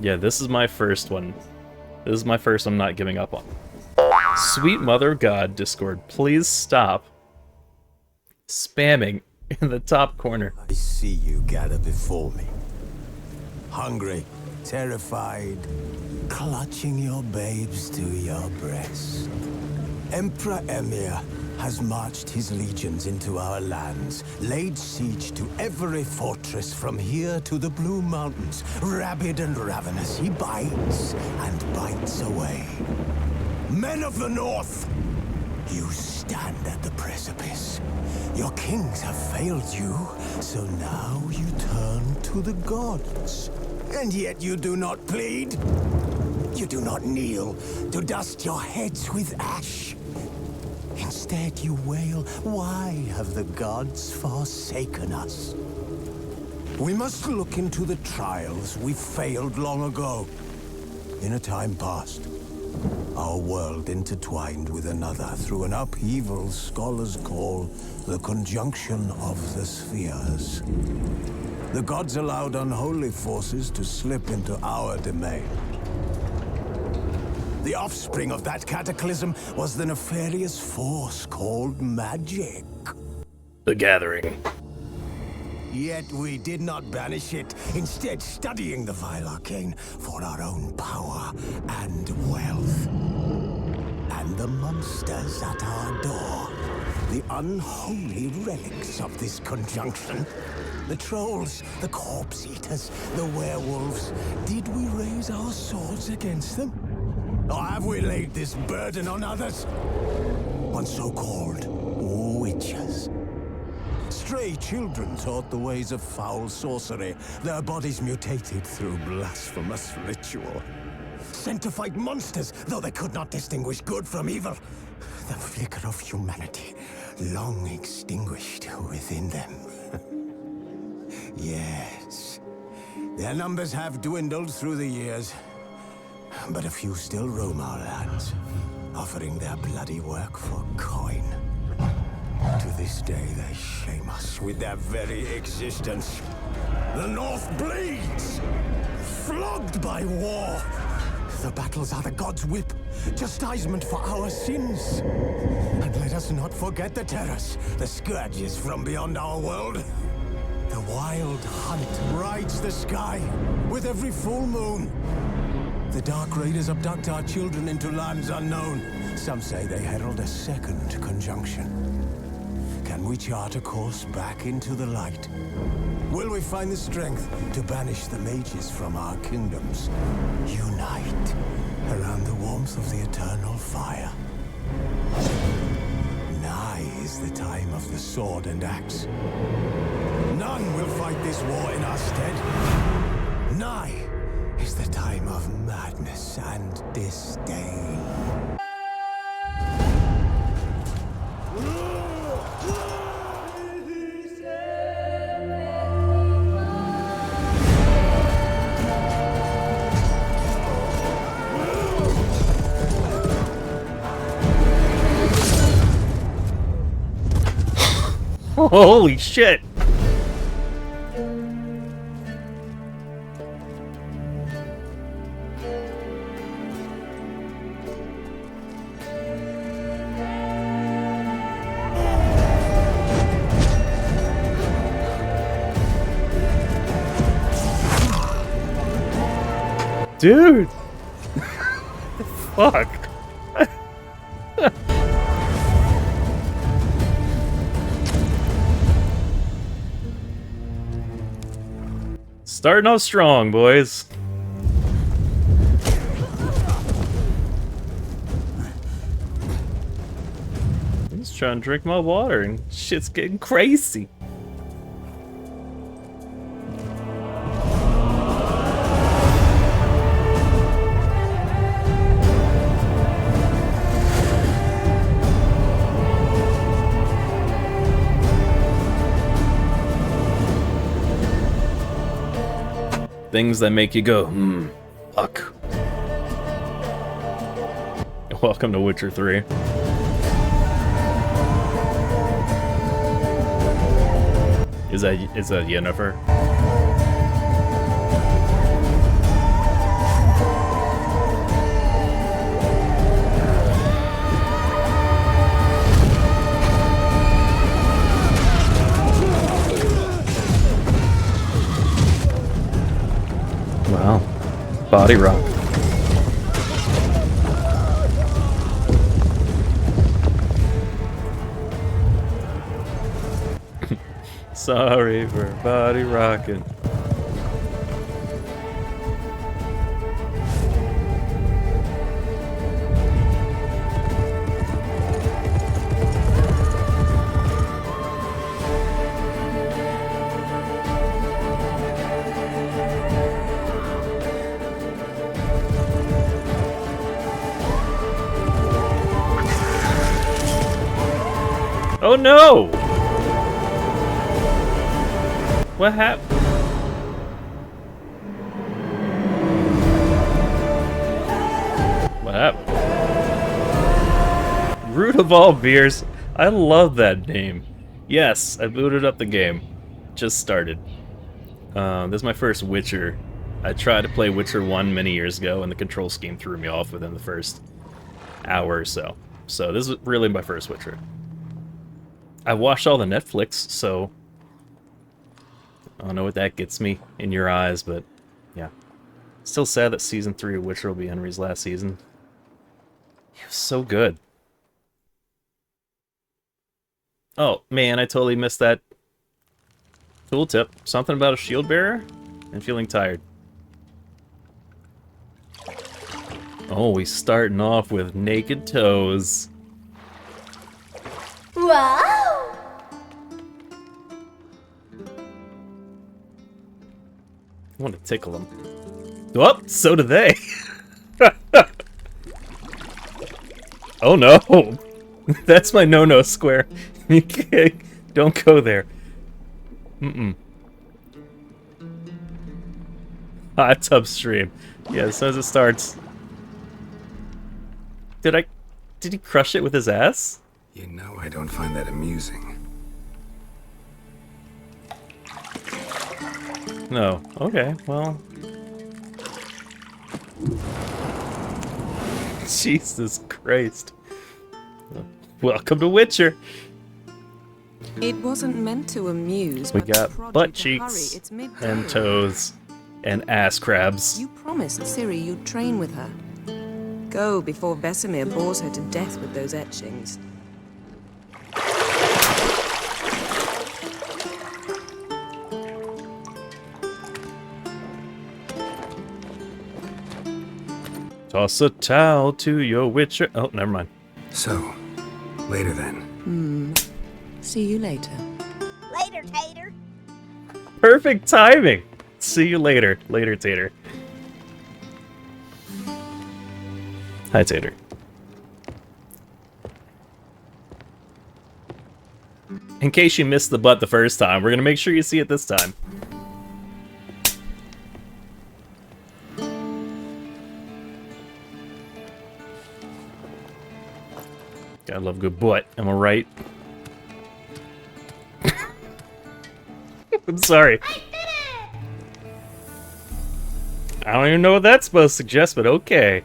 Yeah, this is my first one. This is my first I'm not giving up on. Sweet Mother of God, Discord, please stop spamming in the top corner. I see you gather before me. Hungry, terrified, clutching your babes to your breast. Emperor Emir has marched his legions into our lands, laid siege to every fortress from here to the Blue Mountains. Rabid and ravenous, he bites and bites away. Men of the North, you stand at the precipice. Your kings have failed you, so now you turn to the gods. And yet you do not plead. You do not kneel to dust your heads with ash. Instead you wail, why have the gods forsaken us? We must look into the trials we failed long ago. In a time past, our world intertwined with another through an upheaval scholars call the conjunction of the spheres. The gods allowed unholy forces to slip into our domain. The offspring of that cataclysm was the nefarious force called magic. The Gathering. Yet we did not banish it, instead studying the vile arcane for our own power and wealth. And the monsters at our door, the unholy relics of this conjunction. The trolls, the corpse eaters, the werewolves. Did we raise our swords against them? Or have we laid this burden on others? On so-called witches. Stray children taught the ways of foul sorcery, their bodies mutated through blasphemous ritual. Sent to fight monsters, though they could not distinguish good from evil. The flicker of humanity, long extinguished within them. Yes, their numbers have dwindled through the years, but a few still roam our lands, offering their bloody work for coin. To this day, they shame us with their very existence. The North bleeds, flogged by war. The battles are the gods' whip, chastisement for our sins. And let us not forget the terrors, the scourges from beyond our world. The wild hunt rides the sky with every full moon. The Dark Raiders abduct our children into lands unknown. Some say they herald a second conjunction. Can we chart a course back into the light? Will we find the strength to banish the mages from our kingdoms? Unite around the warmth of the eternal fire. Nigh is the time of the sword and axe. None will fight this war in our stead. Nigh is the time of madness and disdain. Holy shit! Dude! Fuck! Starting off strong, boys. I'm just trying to drink my water and shit's getting crazy. Things that make you go, fuck. Welcome to Witcher 3. Is that Yennefer? Body rock. Sorry for body rocking. Oh no! What happened? What happened? Root of all beers. I love that name. Yes, I booted up the game. Just started. This is my first Witcher. I tried to play Witcher 1 many years ago, and the control scheme threw me off within the first hour or so. So this is really my first Witcher. I watched all the Netflix, so I don't know what that gets me in your eyes, but yeah. Still sad that Season 3 of Witcher will be Henry's last season. He was so good. Oh, man, I totally missed that tooltip. Something about a shield bearer and feeling tired. Oh, we starting off with naked toes. Wow! I want to tickle them. Oh, so do they. Oh no! That's my no-no square. You can't, don't go there. Mm-mm. Hot tub stream. Yeah, as soon as it starts. Did he crush it with his ass? You know I don't find that amusing. No. Okay, well. Jesus Christ. Welcome to Witcher. It wasn't meant to amuse. We but got prod butt you to cheeks hurry. It's midday. and toes and ass crabs. You promised Ciri you'd train with her. Go before Vesemir bores her to death with those etchings. Toss a towel to your Witcher. Oh, never mind. So, later then. See you later. Later, Tater. Perfect timing. See you later. Later, Tater. Hi, Tater. In case you missed the butt the first time, we're gonna make sure you see it this time. Gotta love good butt, am I right? I'm sorry. I don't even know what that's supposed to suggest, but okay.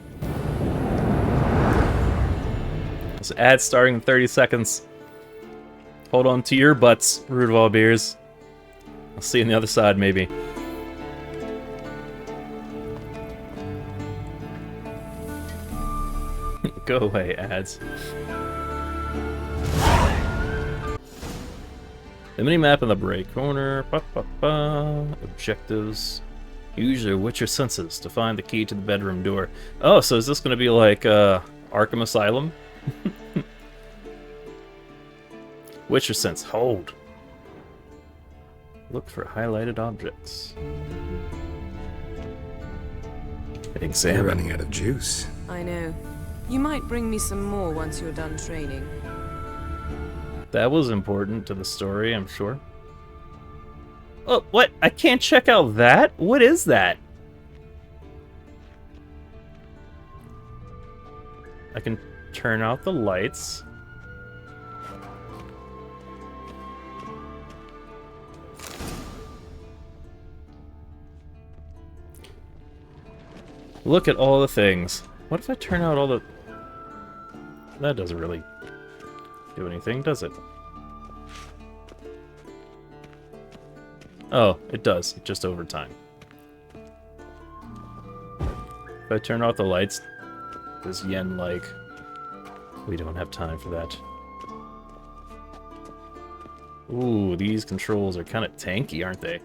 This ad starting in 30 seconds. Hold on to your butts, Root of all beers. I'll see you on the other side, maybe. Go away, ads. The mini-map in the break corner. Objectives. Use your Witcher senses to find the key to the bedroom door. Oh, so is this going to be like Arkham Asylum? Witcher sense. Hold. Look for highlighted objects. You're Examine. running out of juice. I know. You might bring me some more once you're done training. That was important to the story, I'm sure. Oh, what? I can't check out that? What is that? I can turn out the lights. Look at all the things. What if I turn out all the... That doesn't really do anything, does it? Oh, it does, just over time. If I turn off the lights, does Yen like... We don't have time for that. Ooh, these controls are kind of tanky, aren't they?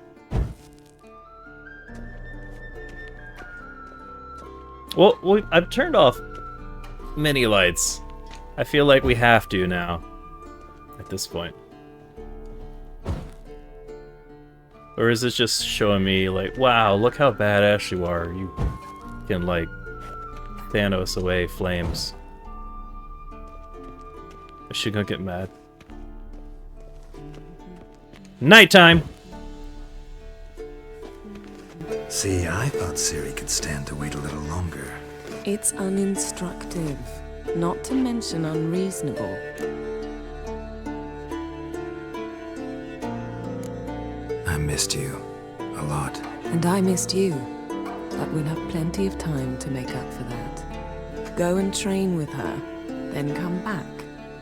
Well, I've turned off many lights. I feel like we have to now, at this point. Or is this just showing me, like, wow, look how badass you are. You can, like, Thanos away flames. Is she gonna get mad? Nighttime! See, I thought Ciri could stand to wait a little longer. It's uninstructive, not to mention unreasonable. I missed you. A lot. And I missed you. But we'll have plenty of time to make up for that. Go and train with her, then come back.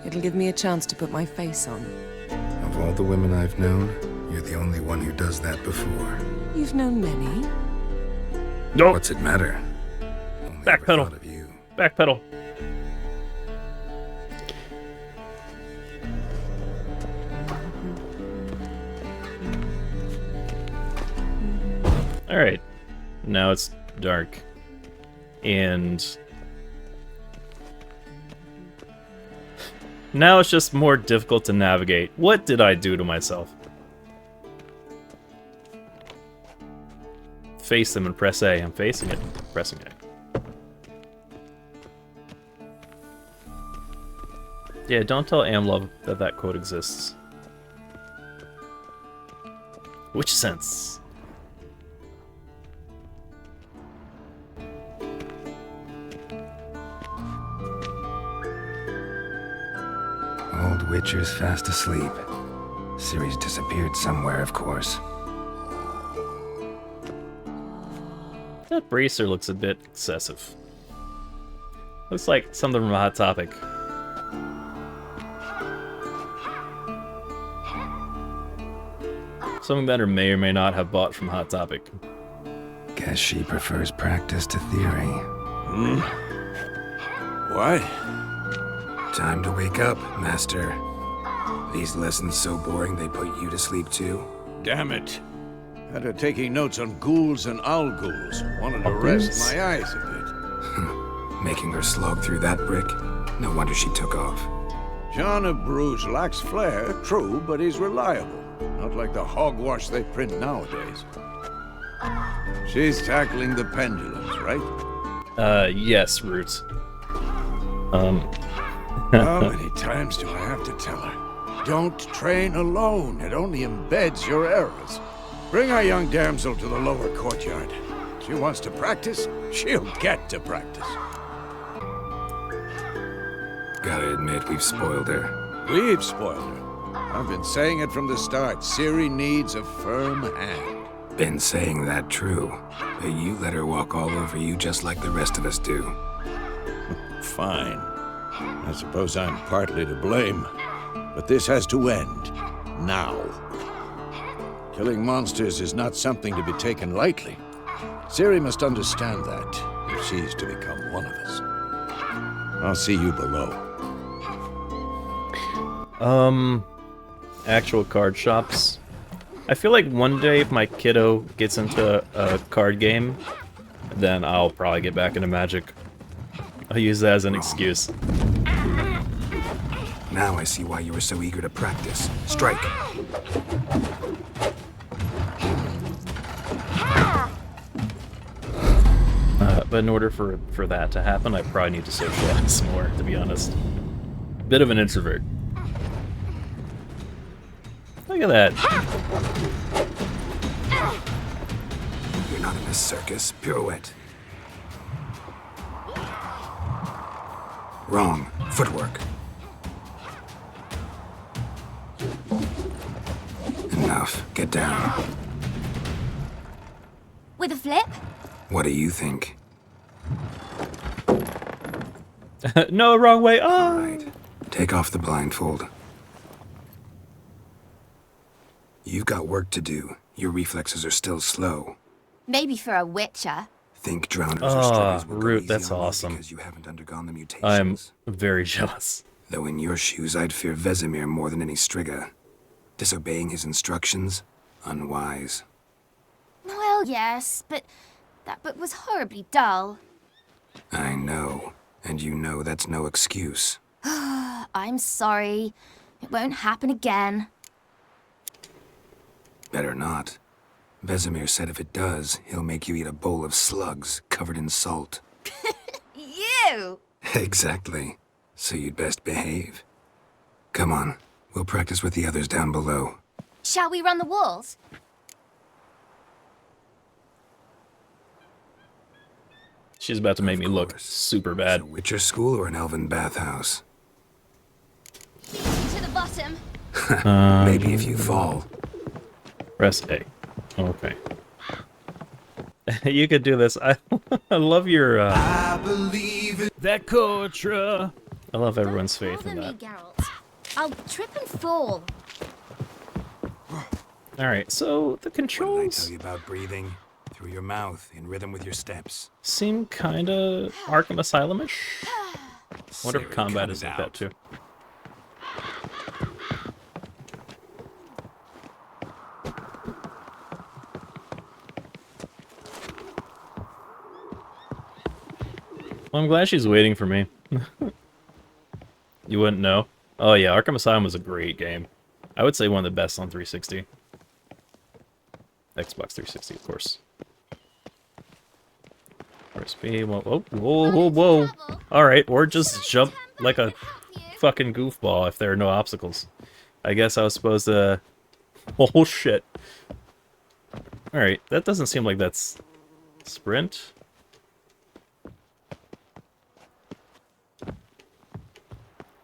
It'll give me a chance to put my face on. Of all the women I've known, you're the only one who does that before. You've known many. Nope. What's it matter? Only ever Backpedal. thought of you. Backpedal. Alright. Now it's dark. And... now it's just more difficult to navigate. What did I do to myself? Face them and press A. I'm facing it. Pressing A. Yeah, don't tell Amlov that that quote exists. Which sense? Old Witcher's fast asleep. Ciri's disappeared somewhere, of course. That bracer looks a bit excessive. Looks like something from a Hot Topic. Something that may or may not have bought from Hot Topic. Guess she prefers practice to theory. What? Time to wake up, Master. These lessons so boring they put you to sleep too? Damn it. Had her taking notes on ghouls and owl ghouls. Wanted to rest my eyes a bit. Making her slog through that brick? No wonder she took off. John of Bruges lacks flair, true, but he's reliable. Not like the hogwash they print nowadays. She's tackling the pendulums, right? Yes, Roots. How many times do I have to tell her? Don't train alone. It only embeds your errors. Bring our young damsel to the lower courtyard. She wants to practice, she'll get to practice. Gotta admit, we've spoiled her. We've spoiled her. I've been saying it from the start. Ciri needs a firm hand. Been saying that true. But you let her walk all over you just like the rest of us do. Fine. I suppose I'm partly to blame. But this has to end. Now. Killing monsters is not something to be taken lightly. Ciri must understand that, if she's to become one of us. I'll see you below. Actual card shops. I feel like one day if my kiddo gets into a card game, then I'll probably get back into Magic. I'll use that as an excuse. Now I see why you were so eager to practice. Strike! But in order for that to happen, I probably need to socialize more, to be honest. Bit of an introvert. Look at that. You're not in a circus. Pirouette. Wrong. Footwork. Enough. Get down. With a flip? What do you think? No, wrong way. Oh. Right. Take off the blindfold. You've got work to do. Your reflexes are still slow. Maybe for a witcher. Think drowners or Ah, struggers will go Root, easy that's on you awesome. because you haven't undergone the I'm mutations. very jealous. Though in your shoes, I'd fear Vesemir more than any Striga. Disobeying his instructions? Unwise. Well, yes, but that book was horribly dull. I know. And you know that's no excuse. I'm sorry. It won't happen again. Better not. Vesemir said if it does, he'll make you eat a bowl of slugs covered in salt. You! Exactly. So you'd best behave. Come on, we'll practice with the others down below. Shall we run the walls? She's about to make Of me look course. super Is bad. it a Witcher school or an elven bathhouse? To the bottom. Maybe if you fall. Press A. Okay. You could do this. I love your, I believe it. that Kotra. I love everyone's faith Bother in me, that. Geralt. I'll trip and fall. Alright, so the What did I controls tell you about breathing? Through your mouth, in rhythm with your steps. seem kinda Arkham Asylum-ish. Wonder if Siri, combat cut is it like that out. too. Well, I'm glad she's waiting for me. You wouldn't know. Oh yeah, Arkham Asylum was a great game. I would say one of the best on 360. Xbox 360, of course. Press B. Whoa, whoa, whoa, whoa, whoa. Alright, or just jump like a fucking goofball if there are no obstacles. I guess I was supposed to... Oh shit. Alright, that doesn't seem like that's... Sprint?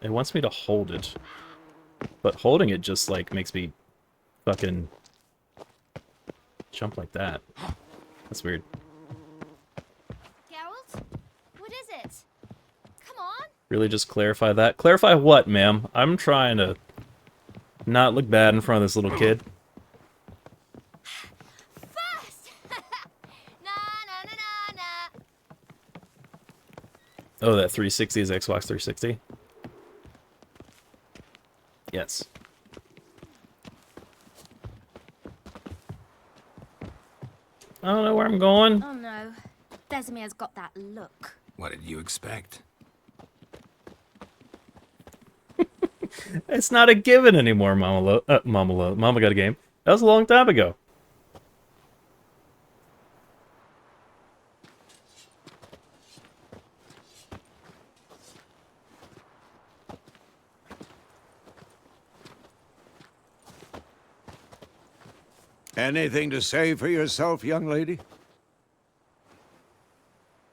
It wants me to hold it. But holding it just, like, makes me fucking jump like that. That's weird. Geralt? What is it? Come on. Really just clarify that? Clarify what, ma'am? I'm trying to not look bad in front of this little kid. First! Na na na na na. Oh, that 360 is Xbox 360? Yes. I don't know where I'm going. Oh no. Vesemir's got that look. What did you expect? It's not a given anymore, Mama Mama got a game. That was a long time ago. Anything to say for yourself, young lady?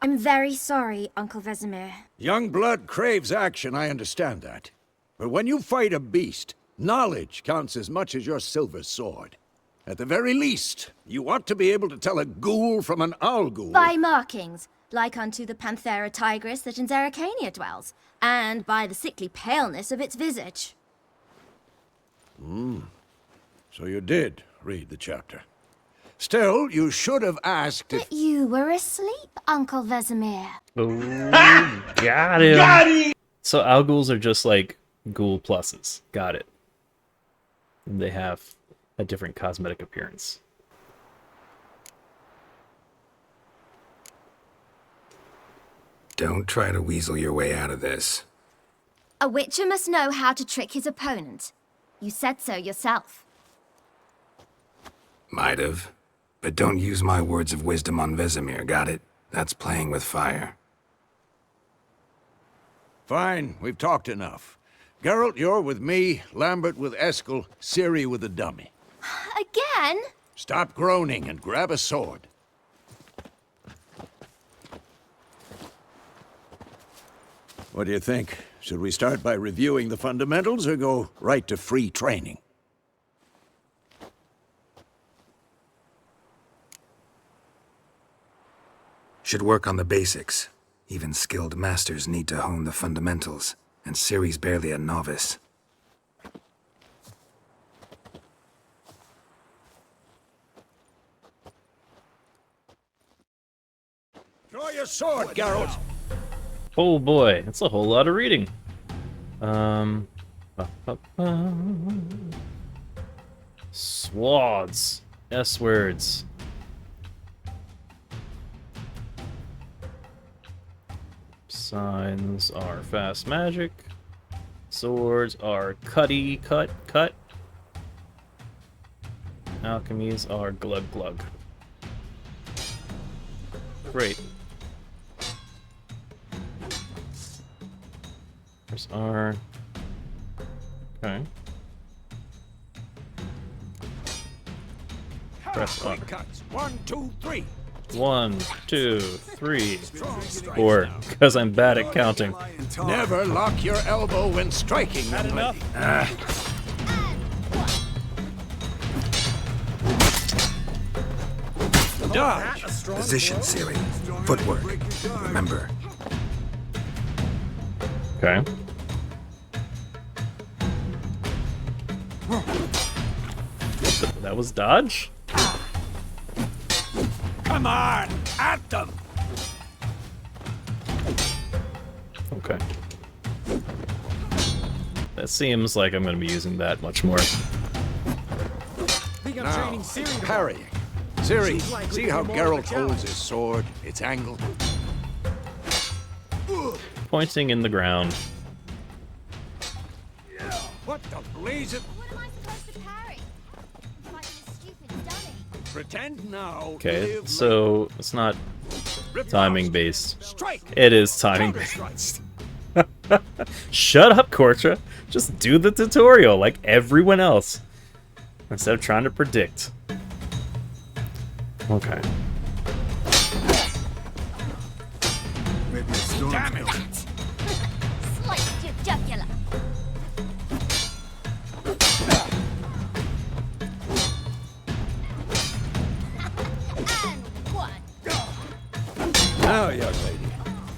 I'm very sorry, Uncle Vesemir. Young blood craves action, I understand that. But when you fight a beast, knowledge counts as much as your silver sword. At the very least, you ought to be able to tell a ghoul from an owl ghoul. By markings, like unto the Panthera tigris that in Zerrikania dwells, and by the sickly paleness of its visage. So you did read the chapter. Still, you should have asked if... But you were asleep, Uncle Vesemir. Oh, got him. Got him! So owl ghouls are just like ghoul pluses. Got it. And they have a different cosmetic appearance. Don't try to weasel your way out of this. A witcher must know how to trick his opponent. You said so yourself. Might have. But don't use my words of wisdom on Vesemir, got it? That's playing with fire. Fine, we've talked enough. Geralt, you're with me, Lambert with Eskel, Ciri with the dummy. Again? Stop groaning and grab a sword. What do you think? Should we start by reviewing the fundamentals or go right to free training? Should work on the basics. Even skilled masters need to hone the fundamentals, and Ciri's barely a novice. Draw your sword, Geralt. Oh boy, that's a whole lot of reading. Ba, ba, ba. Swords. S words. Signs are fast magic. Swords are cutty, cut. Alchemies are glug glug. Great. There's R. Okay. Press R. Cuts. 1, 2, 3. 1, 2, 3, 4. Because I'm bad at counting. Never lock your elbow when striking. Not enough. Dodge. Position, Ciri. Footwork. Remember. Okay. That was dodge? Come on, at them. Okay. That seems like I'm going to be using that much more. Now, parrying. Ciri, see how Geralt holds his sword? It's angled. Pointing in the ground. What the blazes? What am I supposed to parry? Like this stupid dummy. Pretend now. Okay, live so it's not like timing based. Strike. It is timing based. Shut up, Kortra. Just do the tutorial like everyone else. Instead of trying to predict. Okay. Damn it. Slice your jugular. And one. Now, young lady,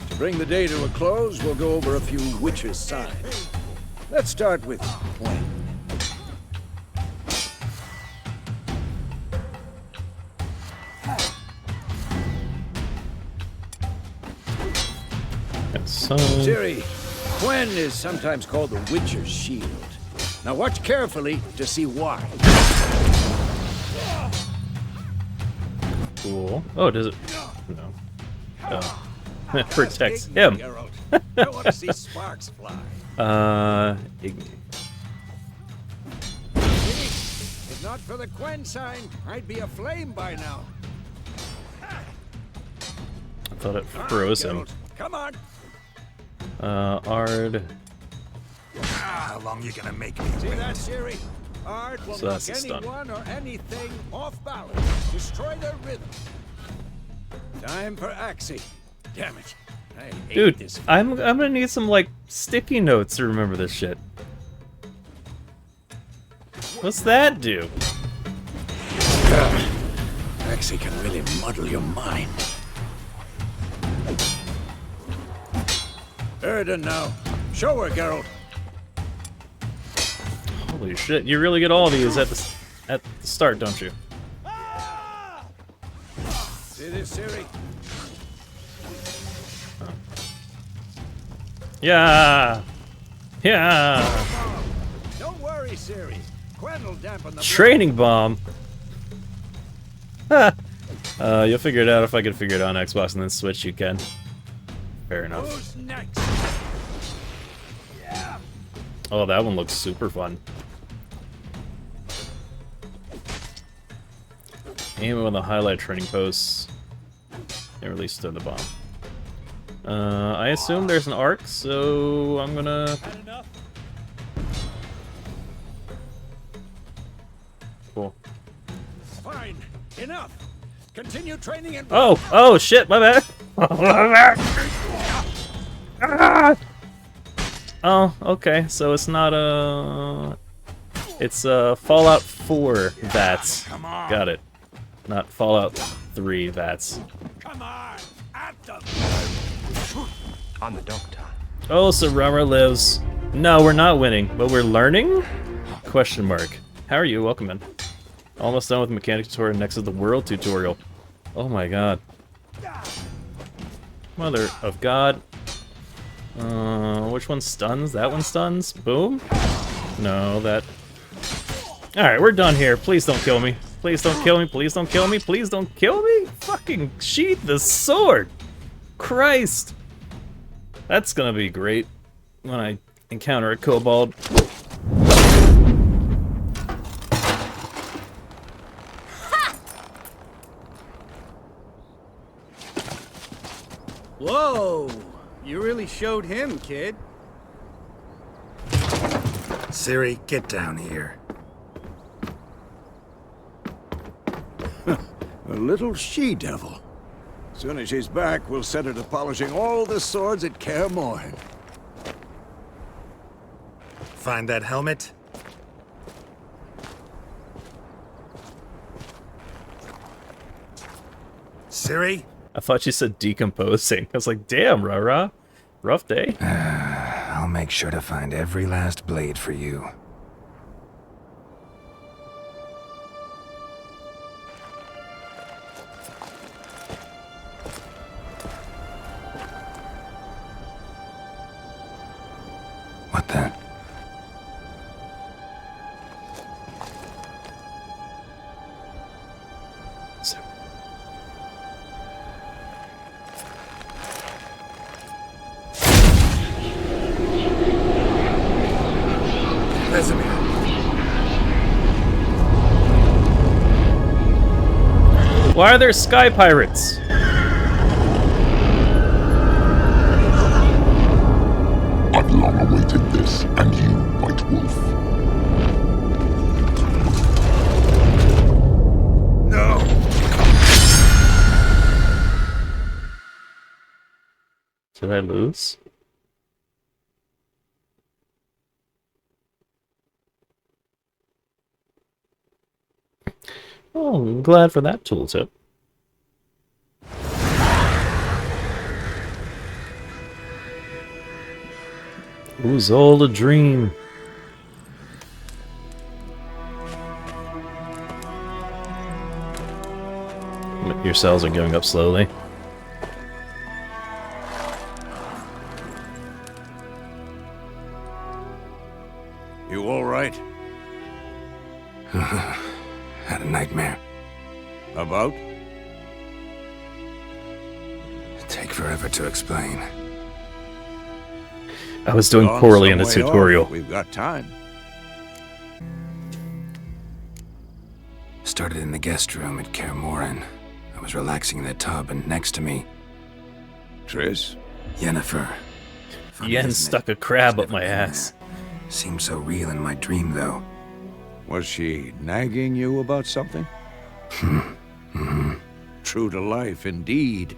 to bring the day to a close, we'll go over a few witches' signs. Let's start with Gwen. So, Ciri, Gwen is sometimes called the Witcher's Shield. Now watch carefully to see why. cool. Oh, does it? No. Oh. It protects him. Geralt. I want to see sparks fly. If not for the Gwen sign, I'd be aflame by now. I thought it froze him. Geralt, come on. Ard. How long you gonna make me See wait? that, Ciri? Art will So that's knock a stun. anyone or anything off balance. Destroy their rhythm. Time for Axie. Damn it. I hate Dude, this. I'm gonna need some like sticky notes to remember this shit. What's that do? Axie can really muddle your mind. Erden now. Show her, Geralt. Holy shit! You really get all these at the start, don't you? See this, Ciri? Yeah, yeah. Don't worry, Ciri. Gwen will dampen the Training bomb. You'll figure it out if I can figure it out on Xbox and then Switch. You can. Fair enough. Who's next? Oh, that one looks super fun. Aim on the highlight training posts. And release to the bomb. I assume there's an arc, so I'm gonna. Cool. Fine. Enough. Continue training and. Oh shit, my bad. My bad. Ah! Oh, okay, so it's not it's Fallout 4 VATS. Got it. Not Fallout 3 VATS. Come on. At them. I'm the doctor. Oh, so Rara lives. No, we're not winning, but we're learning? Question mark. How are you? Welcome in. Almost done with mechanic tutorial. Next is the world tutorial. Oh my god. Mother of God. Which one stuns? That one stuns? Boom? No, that... Alright, we're done here. Please don't kill me. Please don't kill me. Please don't kill me. Please don't kill me. Fucking sheath the sword. Christ. That's gonna be great when I encounter a kobold. Whoa! You really showed him, kid. Ciri, get down here. A little she-devil. Soon as she's back, we'll set her to polishing all the swords at Kaer Morhen. Find that helmet? Ciri? I thought you said decomposing. I was like, damn, rah-rah. Rough day. I'll make sure to find every last blade for you. What the? So- Vesemir. Why are there sky pirates? I've long awaited this, and you, White Wolf. No! Did I lose? Oh, I'm glad for that tooltip. It was all a dream. Your cells are giving up slowly. You all right? Had a nightmare. About? Take forever to explain. I was doing Gone poorly in the some way tutorial. off. We've got time. Started in the guest room at Kaer Morhen. I was relaxing in the tub, and next to me, Triss? Yennefer. Funny, Yen isn't it? stuck a crab She's up my never been ass. there. Seemed so real in my dream, though. Was she nagging you about something? True to life, indeed.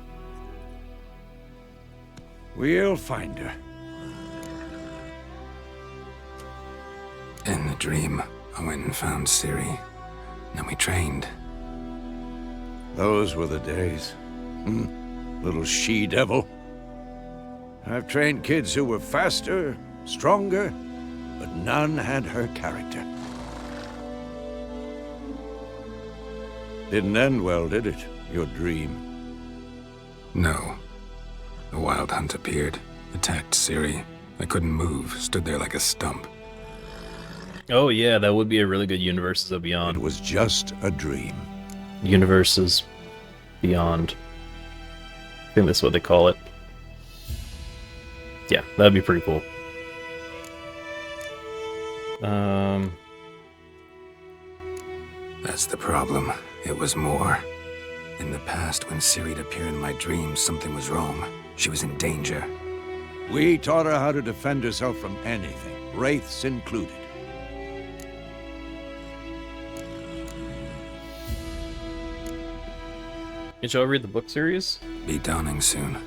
We'll find her. In the dream, I went and found Ciri. Then we trained. Those were the days. Little she-devil. I've trained kids who were faster, stronger, but none had her character. Didn't end well, did it? Your dream? No. A wild hunt appeared, attacked Ciri. I couldn't move, stood there like a stump. Oh yeah, that would be a really good Universes of It Beyond. was just a dream. Universes Beyond. I think that's what they call it. Yeah, that'd be pretty cool. That's the problem. It was more. In the past, when Ciri'd appear in my dreams, something was wrong. She was in danger. We taught her how to defend herself from anything, wraiths included. Did y'all read the book series? Be dawning soon.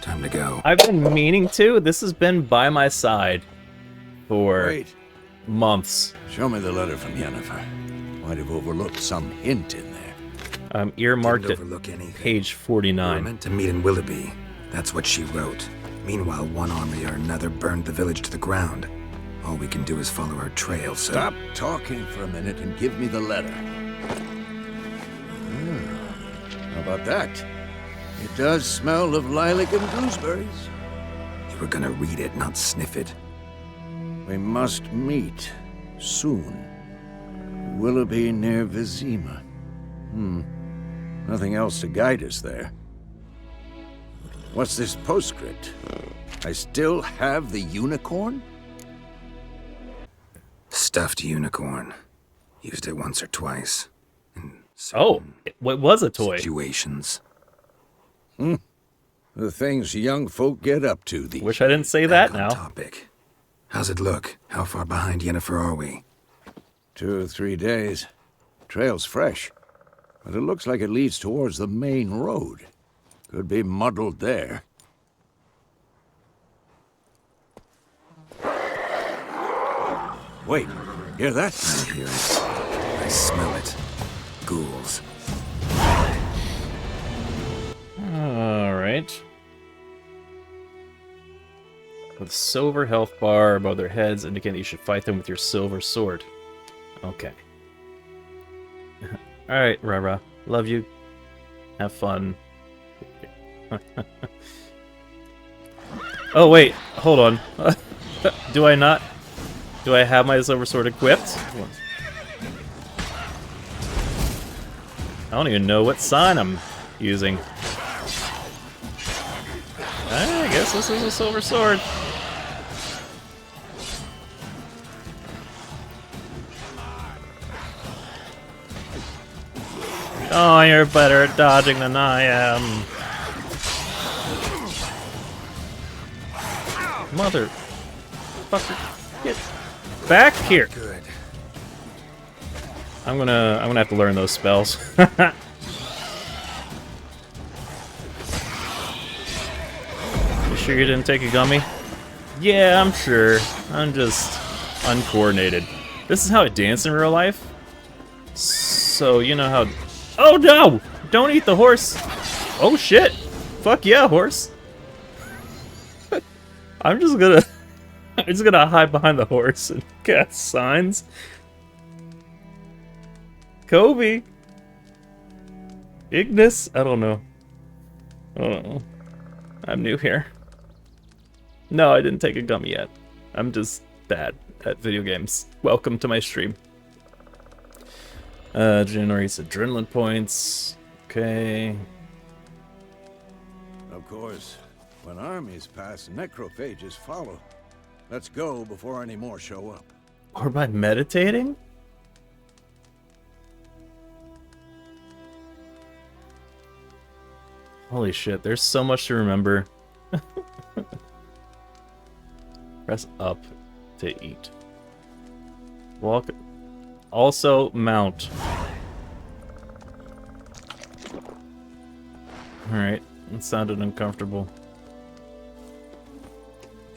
Time to go. I've been meaning to. This has been by my side for Wait, months. show me the letter from Yennefer. Might have overlooked some hint in there. I'm earmarked Didn't at overlook anything. page We were 49. meant to meet in Willoughby. That's what she wrote. Meanwhile, one army or another burned the village to the ground. All we can do is follow her trail, so... Stop talking for a minute and give me the letter. How about that? It does smell of lilac and gooseberries. You were gonna read it, not sniff it. We must meet soon. Willoughby near Vizima. Nothing else to guide us there. What's this postscript? I still have the unicorn? Stuffed unicorn. Used it once or twice. In Oh, certain what was a toy? situations. The things young folk get up to these. Wish I didn't say that Back on now. topic. How's it look? How far behind Yennefer are we? 2 or 3 days. Trail's fresh, but it looks like it leads towards the main road. Could be muddled there. Wait, hear that? I hear it. I smell it. Ghouls. Alright. With silver health bar above their heads, indicating you should fight them with your silver sword. Okay. Alright, Rara. Love you. Have fun. Oh, wait. Hold on. Do I not? Do I have my silver sword equipped? I don't even know what sign I'm using. I guess this is a silver sword. Oh, you're better at dodging than I am. Motherfucker, get back here. Good. I'm gonna have to learn those spells. You sure you didn't take a gummy? Yeah, I'm sure. I'm just uncoordinated. This is how I dance in real life. So you know how. Oh no! Don't eat the horse. Oh shit! Fuck yeah, horse. I'm just gonna hide behind the horse and cast signs. Kobe. Ignis? I don't know. Oh, I'm new here. No, I didn't take a gummy yet. I'm just bad at video games. Welcome to my stream. Generates adrenaline points. Okay. Of course, when armies pass, necrophages follow. Let's go before any more show up. Or by meditating? Holy shit, there's so much to remember. Press up to eat. Walk. Also, mount. Alright, it sounded uncomfortable.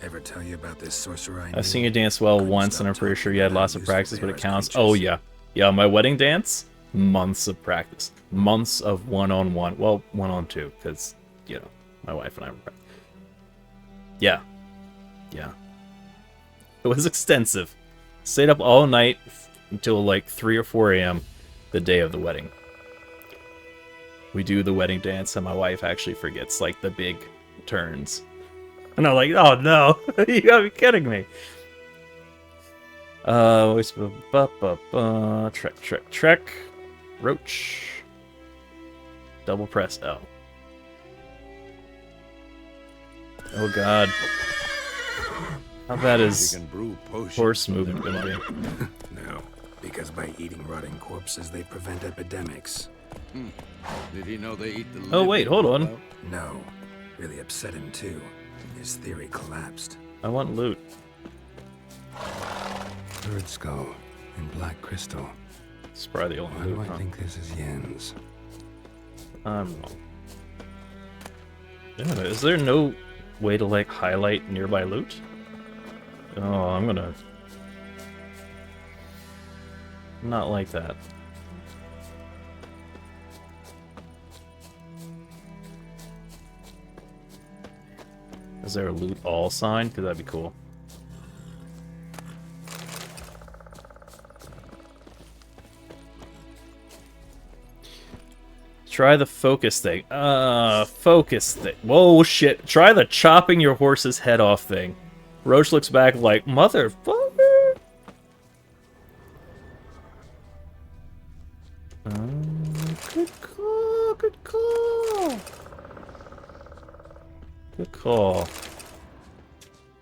Ever tell you about this sorcerer I I've seen you dance well once, and I'm pretty sure you had lots of practice, but it counts. Oh, yeah. Yeah, my wedding dance? Months of practice. Months of one-on-one. Well, one-on-two, because, you know, my wife and I were... Yeah. Yeah. It was extensive. Stayed up all night until like 3 or 4 a.m. the day of the wedding. We do the wedding dance, and my wife actually forgets, like, the big turns. And I'm like, oh no, you gotta be kidding me. Trek. Roach. Double press L. Oh god. How bad is You can brew potions horse from movement their gonna blood. be? No, because by eating rotting corpses, they prevent epidemics. Did he know they eat the Oh, wait, living hold on. well? No, really upset him too. His theory collapsed. I want loot. Bird skull and black crystal. It's probably the Why only do loot, I huh? think this is Yen's? I'm wrong. Yeah, is there no way to, like, highlight nearby loot? Oh, I'm gonna... not like that. Is there a loot all sign? Because that'd be cool. Try the focus thing. Focus thing. Whoa, shit. Try the chopping your horse's head off thing. Roach looks back like, motherfucker. Good call, good call. Good call.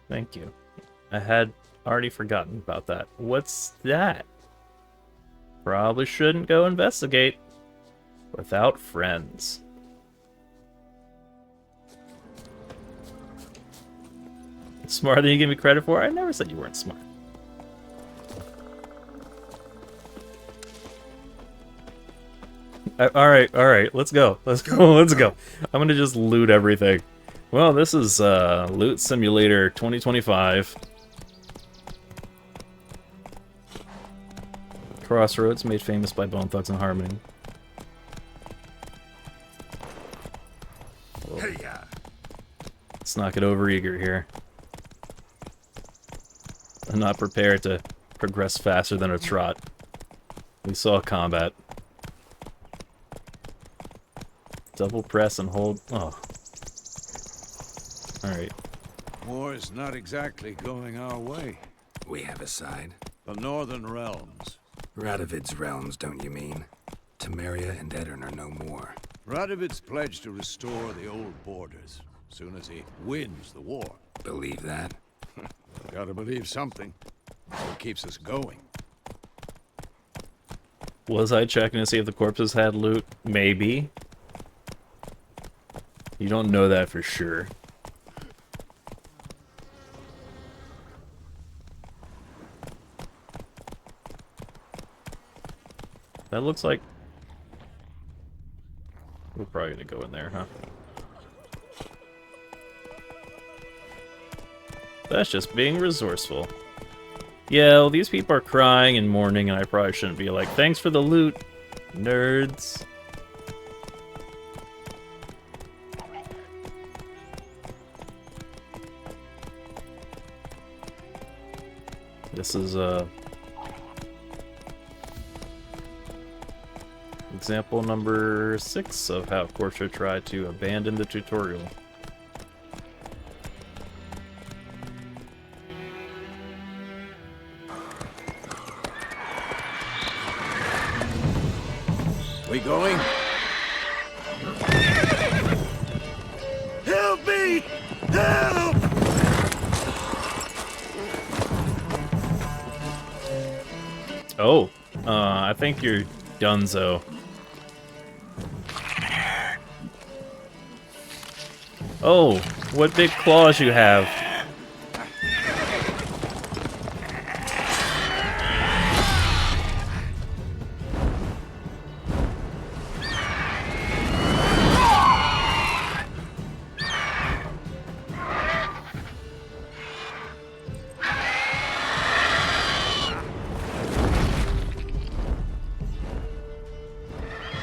Thank you. I had already forgotten about that. What's that? Probably shouldn't go investigate without friends. Smarter than you give me credit for? I never said you weren't smart. Alright, let's go. Let's go. I'm gonna just loot everything. Well, this is Loot Simulator 2025. Crossroads, made famous by Bone Thugs and Harmony. Let's not get overeager here. I'm not prepared to progress faster than a trot. We saw combat. Double press and hold. Oh. Alright. War is not exactly going our way. We have a side. The Northern Realms. Radovid's realms, don't you mean? Temeria and Edirn are no more. Radovid's pledged to restore the old borders, as soon as he wins the war. Believe that? Gotta believe something. What keeps us going? Was I checking to see if the corpses had loot? Maybe. You don't know that for sure. That looks like... We're probably gonna go in there, huh? That's just being resourceful. Yeah, well, these people are crying and mourning, and I probably shouldn't be like, thanks for the loot, nerds. This is example number 6 of how Corsair tried to abandon the tutorial. We going? Help me! Help! Oh, I think you're donezo. Oh, what big claws you have.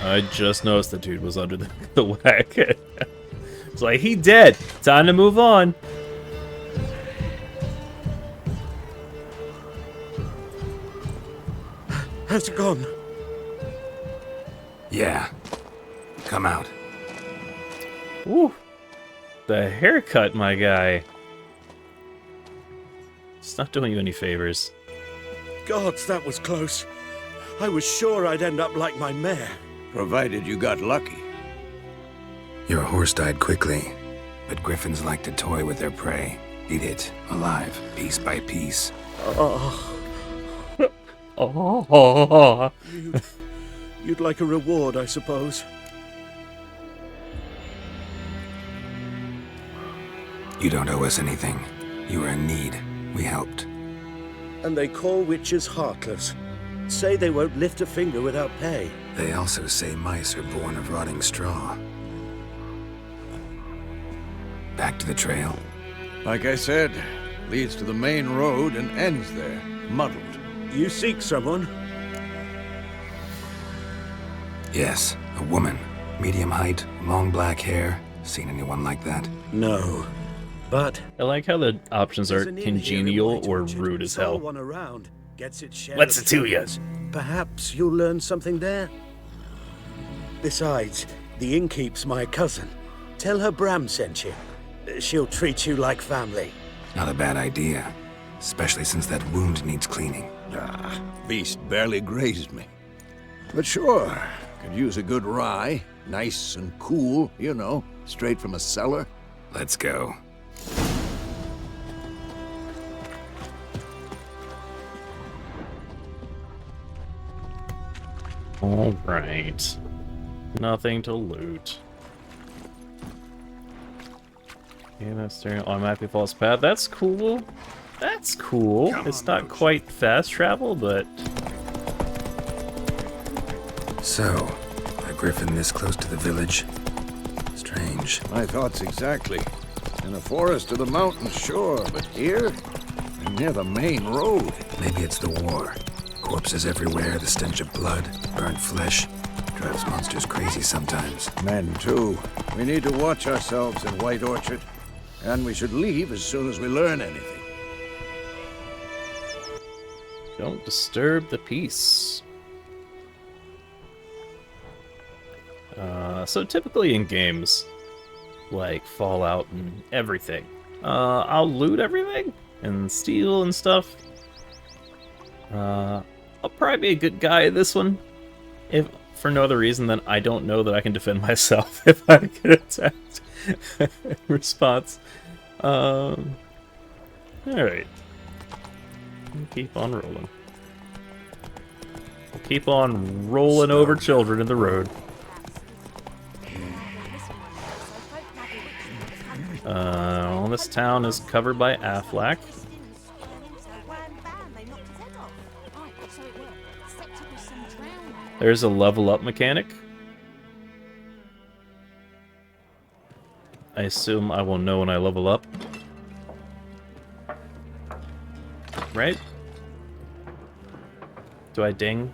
I just noticed the dude was under the wagon. It's like, he dead. Time to move on. Has it gone? Yeah. Come out. Woo. The haircut, my guy. It's not doing you any favors. Gods, that was close. I was sure I'd end up like my mare. Provided you got lucky. Your horse died quickly, but griffins like to toy with their prey. Eat it, alive, piece by piece. Oh. Oh. You'd like a reward, I suppose. You don't owe us anything. You were in need. We helped. And they call witches heartless. Say they won't lift a finger without pay. They also say mice are born of rotting straw. Back to the trail. Like I said, leads to the main road and ends there, muddled. You seek someone? Yes, a woman. Medium height, long black hair. Seen anyone like that? No. But I like how the options are congenial or rude as hell. What's it to you? Perhaps you'll learn something there. Besides, The innkeep's my cousin. Tell her Bram sent you. She'll treat you like family. Not a bad idea. Especially since that wound needs cleaning. Ah, beast barely grazed me. But sure, could use a good rye. Nice and cool, you know, straight from a cellar. Let's go. Alright. Nothing to loot. Yeah, that's steering automatically false path. That's cool. That's cool. It's not quite fast travel, but... So, a griffin this close to the village? Strange. My thoughts exactly. In the forest or the mountains, sure, but here? And near the main road. Maybe it's the war. Corpses everywhere, the stench of blood, burnt flesh. Drives monsters crazy sometimes. Men, too. We need to watch ourselves in White Orchard. And we should leave as soon as we learn anything. Don't disturb the peace. So typically in games, like Fallout and everything, I'll loot everything and steal and stuff. I'll probably be a good guy at this one, if for no other reason than I don't know that I can defend myself if I get attacked. In response. Alright. Keep on rolling. We'll keep on rolling over children in the road. Well, this town is covered by Affleck. There's a level up mechanic. I assume I will know when I level up. Right? Do I ding?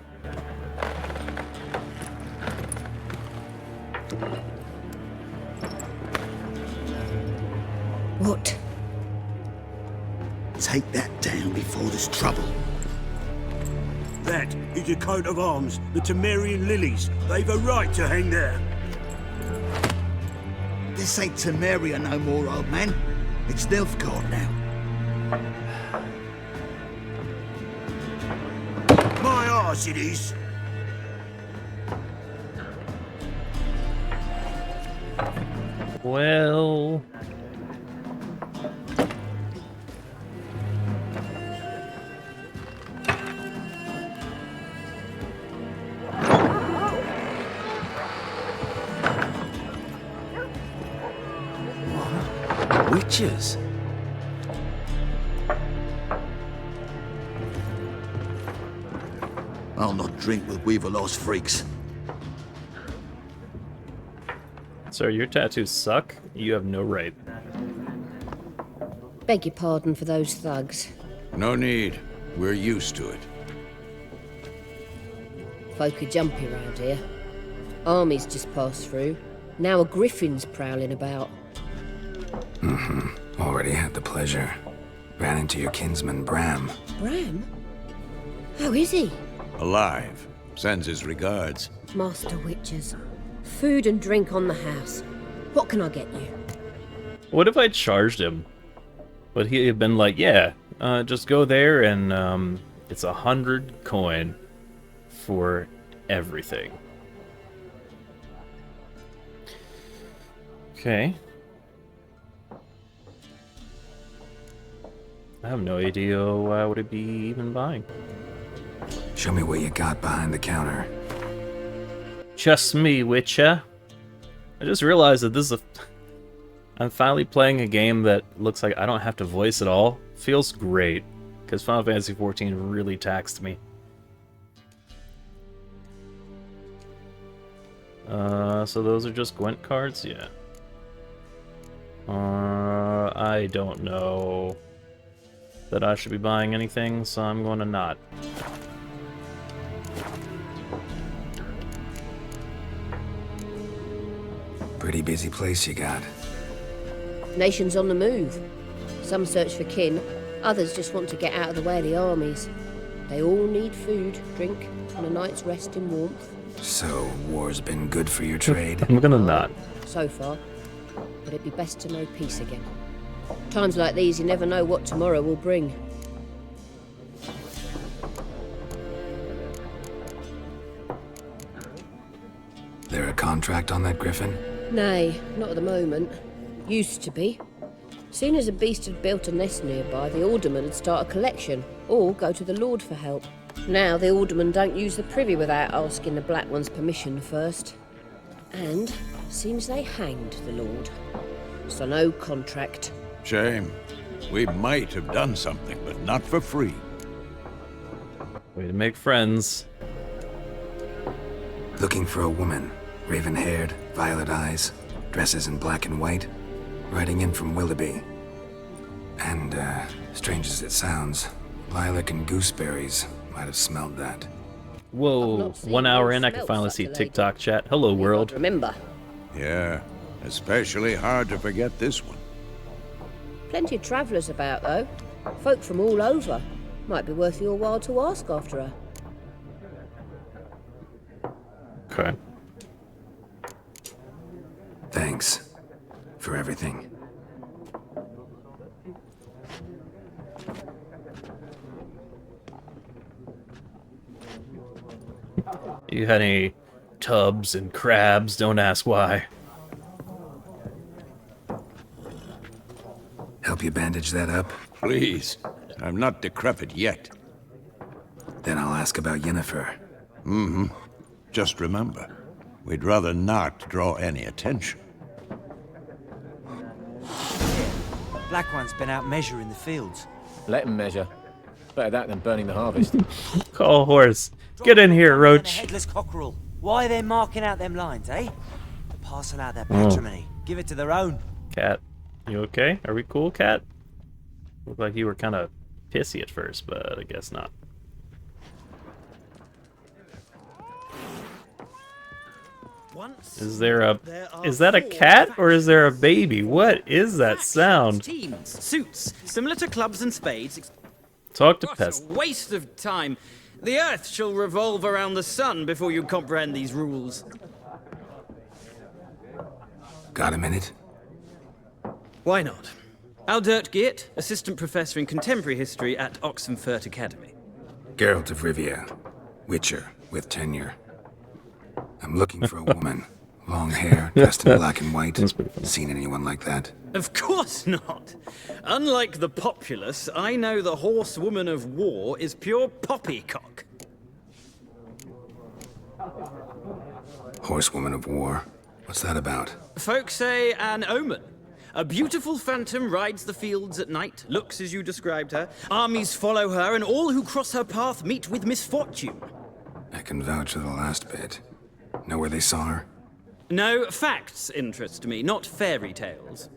What? Take that down before there's trouble. That is a coat of arms, the Temerian lilies. They've a right to hang there. This ain't Temeria no more, old man. It's Nilfgaard now. My arse it is. Well... Witches? I'll not drink with Weaverlost freaks. Sir, your tattoos suck. You have no right. Beg your pardon for those thugs. No need. We're used to it. Folk are jumpy around here. Armies just passed through. Now a griffin's prowling about. Already had the pleasure. Ran into your kinsman, Bram. Bram? How is he? Alive. Sends his regards. Master Witches. Food and drink on the house. What can I get you? What if I charged him? But he had been like, yeah, just go there and it's 100 coin for everything. Okay. I have no idea why would it be even buying. Show me what you got behind the counter. Just me, Witcher. I just realized that this is I'm finally playing a game that looks like I don't have to voice at all. Feels great, because Final Fantasy XIV really taxed me. So those are just Gwent cards? Yeah. I don't know that I should be buying anything, so I'm going to not. Pretty busy place you got. Nations on the move. Some search for kin, others just want to get out of the way of the armies. They all need food, drink, and a night's rest in warmth. So, war's been good for your trade? I'm gonna not. So far. But it'd be best to know peace again. Times like these, you never know what tomorrow will bring. There a contract on that griffin? Nay, not at the moment. Used to be. Soon as a beast had built a nest nearby, the alderman would start a collection, or go to the Lord for help. Now the aldermen don't use the privy without asking the Black One's permission first. And seems they hanged the Lord. So no contract. Shame. We might have done something, but not for free. Way to make friends. Looking for a woman. Raven-haired, violet eyes, dresses in black and white. Riding in from Willoughby. And, strange as it sounds, lilac and gooseberries might have smelled that. Whoa, 1 hour in, I can finally see TikTok chat. Hello, world. Remember. Yeah, especially hard to forget this one. Plenty of travellers about, though. Folk from all over. Might be worth your while to ask after her. Okay. Thanks. For everything. You had any tubs and crabs? Don't ask why. Help you bandage that up? Please. I'm not decrepit yet. Then I'll ask about Yennefer. Mm-hmm. Just remember, we'd rather not draw any attention. Black One's been out measuring the fields. Let him measure. Better that than burning the harvest. Call a horse. Get in here, Roach. Headless cockerel. Why are they marking out them lines, eh? Passing out their patrimony. Give it to their own. Cat, you okay? Are we cool, Cat? Looked like you were kind of pissy at first, but I guess not. Is there a... Is that a cat or is there a baby? What is that sound? Teams, suits, similar to clubs and spades. Talk to What Pest. a waste of time. The Earth shall revolve around the sun before you comprehend these rules. Got a minute? Why not? Aldert Geert, Assistant Professor in Contemporary History at Oxenfurt Academy. Geralt of Rivia. Witcher with tenure. I'm looking for a woman. Long hair, dressed in black and white. Seen anyone like that? Of course not. Unlike the populace, I know the horsewoman of war is pure poppycock. Horsewoman of war? What's that about? Folk say an omen. A beautiful phantom rides the fields at night, looks as you described her. Armies follow her, and all who cross her path meet with misfortune. I can vouch for the last bit. Know where they saw her? No, facts interest me, not fairy tales.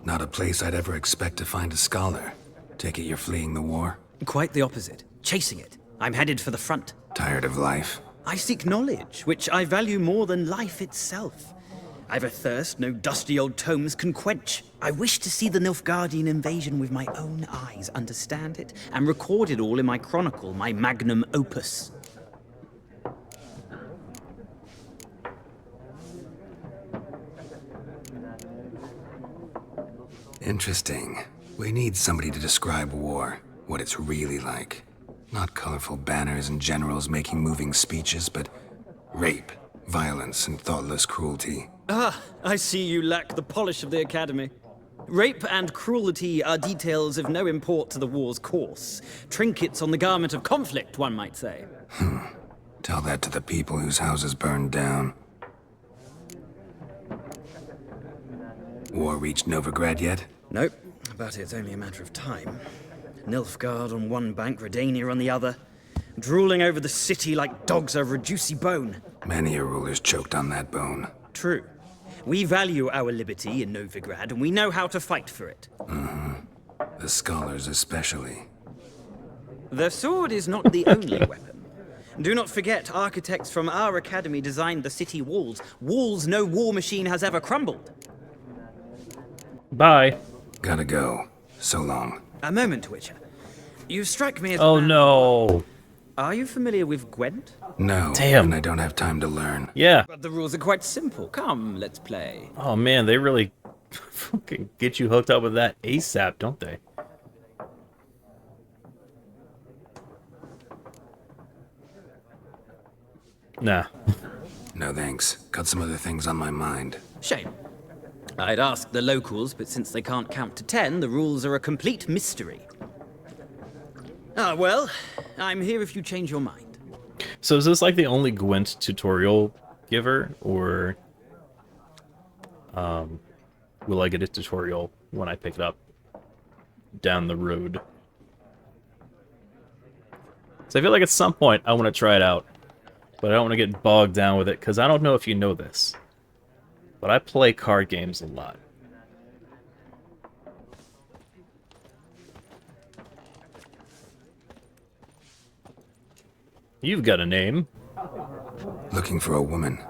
Not a place I'd ever expect to find a scholar. Take it you're fleeing the war? Quite the opposite. Chasing it. I'm headed for the front. Tired of life? I seek knowledge, which I value more than life itself. I've a thirst no dusty old tomes can quench. I wish to see the Nilfgaardian invasion with my own eyes, understand it, and record it all in my chronicle, my magnum opus. Interesting. We need somebody to describe war, what it's really like. Not colorful banners and generals making moving speeches, but rape, violence, and thoughtless cruelty. Ah, I see you lack the polish of the Academy. Rape and cruelty are details of no import to the war's course. Trinkets on the garment of conflict, one might say. Tell that to the people whose houses burned down. War reached Novigrad yet? Nope, but it's only a matter of time. Nilfgaard on one bank, Redania on the other. Drooling over the city like dogs over a juicy bone. Many a ruler's choked on that bone. True. We value our liberty in Novigrad, and we know how to fight for it. The scholars especially. The sword is not the only weapon. Do not forget, architects from our academy designed the city walls. Walls no war machine has ever crumbled. Bye. Gotta go. So long. A moment, Witcher. You strike me as... Oh no. Are you familiar with Gwent? No, Damn. and I don't have time to learn. Yeah. But the rules are quite simple. Come, let's play. Oh man, they really fucking get you hooked up with that ASAP, don't they? Nah. No thanks. Got some other things on my mind. Shame. I'd ask the locals, but since they can't count to 10, the rules are a complete mystery. Ah, well, I'm here if you change your mind. So is this like the only Gwent tutorial giver, or will I get a tutorial when I pick it up down the road? So I feel like at some point I want to try it out, but I don't want to get bogged down with it, because I don't know if you know this, but I play card games a lot. You've got a name. Looking for a woman.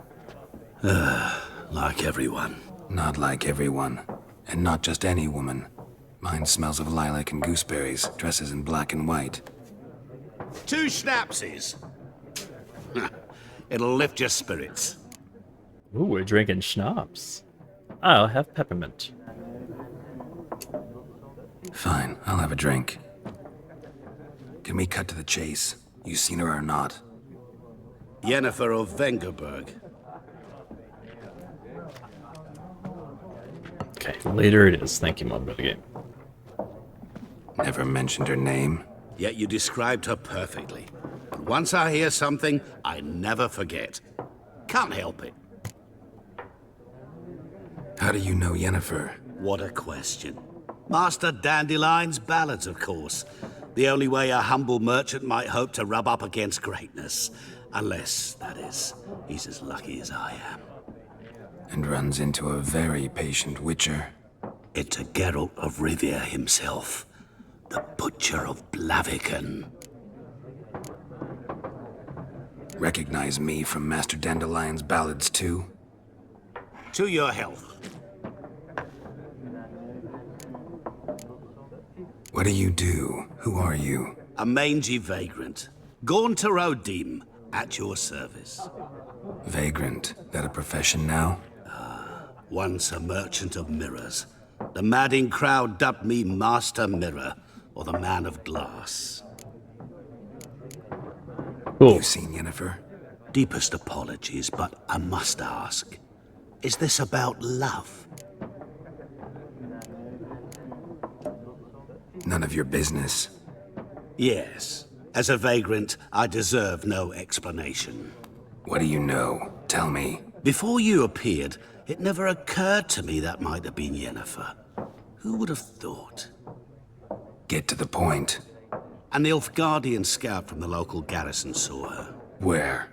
Like everyone. Not like everyone. And not just any woman. Mine smells of lilac and gooseberries, dresses in black and white. 2 schnapsies. It'll lift your spirits. Ooh, we're drinking schnapps. I'll have peppermint. Fine, I'll have a drink. Can we cut to the chase? You seen her or not? Yennefer of Vengerberg. Okay, later it is. Thank you, Mom, for the game. Never mentioned her name. Yet you described her perfectly. And once I hear something, I never forget. Can't help it. How do you know Yennefer? What a question. Master Dandelion's ballads, of course. The only way a humble merchant might hope to rub up against greatness. Unless, that is, he's as lucky as I am. And runs into a very patient witcher. It's a Geralt of Rivia himself. The Butcher of Blaviken. Recognize me from Master Dandelion's ballads, too? To your health. What do you do? Who are you? A mangy vagrant. Gaunter Odim, at your service. Vagrant. That a profession now? Once a merchant of mirrors. The madding crowd dubbed me Master Mirror, or the Man of Glass. Cool. You seen Yennefer? Deepest apologies, but I must ask. Is this about love? None of your business. Yes. As a vagrant, I deserve no explanation. What do you know? Tell me. Before you appeared, it never occurred to me that might have been Yennefer. Who would have thought? Get to the point. An Nilfgaardian scout from the local garrison saw her. Where?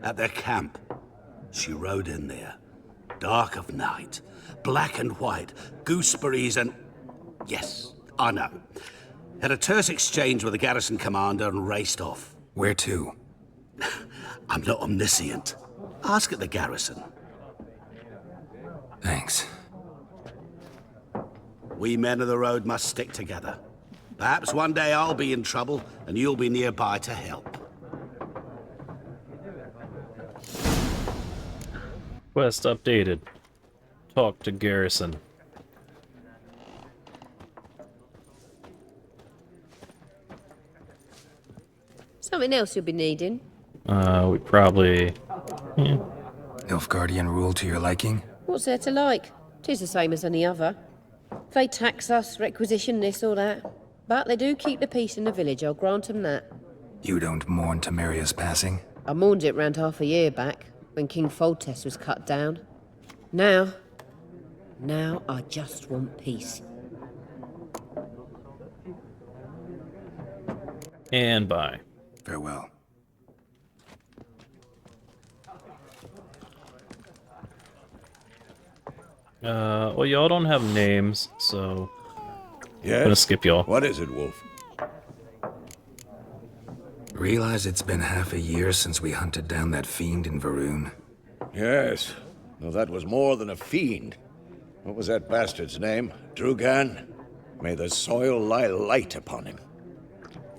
At their camp. She rode in there. Dark of night. Black and white. Gooseberries and... Yes, I know. Had a terse exchange with the garrison commander and raced off. Where to? I'm not omniscient. Ask at the garrison. Thanks. We men of the road must stick together. Perhaps one day I'll be in trouble and you'll be nearby to help. Quest updated. Talk to Garrison. Something else you'll be needing. We probably... Yeah. Nilfgaardian rule to your liking? What's there to like? 'Tis the same as any other. They tax us, requisition this or that. But they do keep the peace in the village, I'll grant 'em that. You don't mourn Temeria's passing? I mourned it round half a year back, when King Foltest was cut down. Now I just want peace. And bye. Farewell. Well, y'all don't have names, so... Yes? I'm gonna skip y'all. What is it, Wolf? Realize it's been half a year since we hunted down that fiend in Varun? Yes. Well, that was more than a fiend. What was that bastard's name? Drugan? May the soil lie light upon him.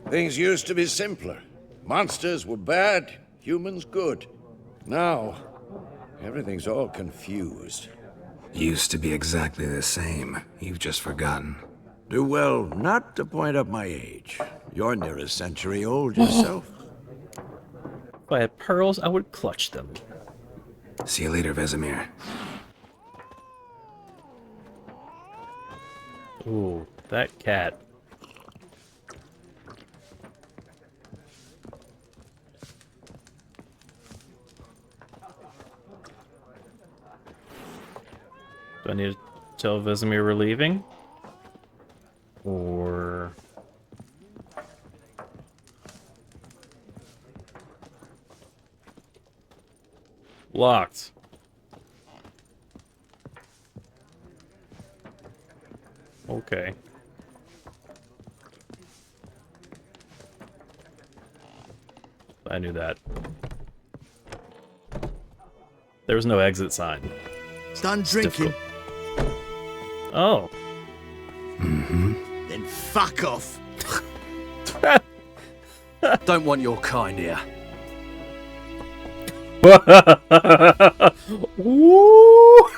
Things used to be simpler. Monsters were bad, humans good. Now, everything's all confused. Used to be exactly the same. You've just forgotten. Do well not to point up my age. You're near a century old yourself. If I had pearls, I would clutch them. See you later, Vesemir. Ooh, that cat. Do I need to tell Vesemir we're leaving? Or... Locked. Okay. I knew that. There was no exit sign. Done drinking. Difficult. Oh. Mm-hmm. Then fuck off. Don't want your kind here. Woo!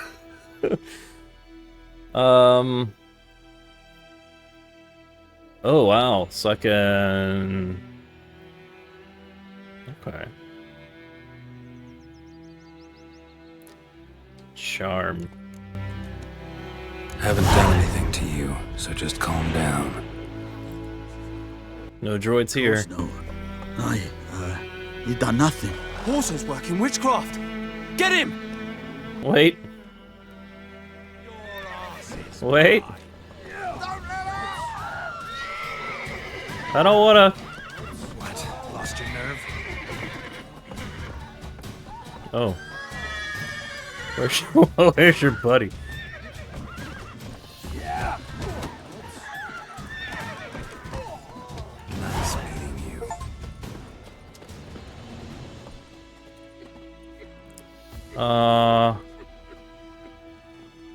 Oh wow, so I can. Okay. Charm. Haven't done anything to you, so just calm down. No droids here. No. You done nothing. Horses working witchcraft. Get him! Wait. Wait. I don't wanna. What? Lost your nerve? Oh. Where's your buddy? Nice meeting you.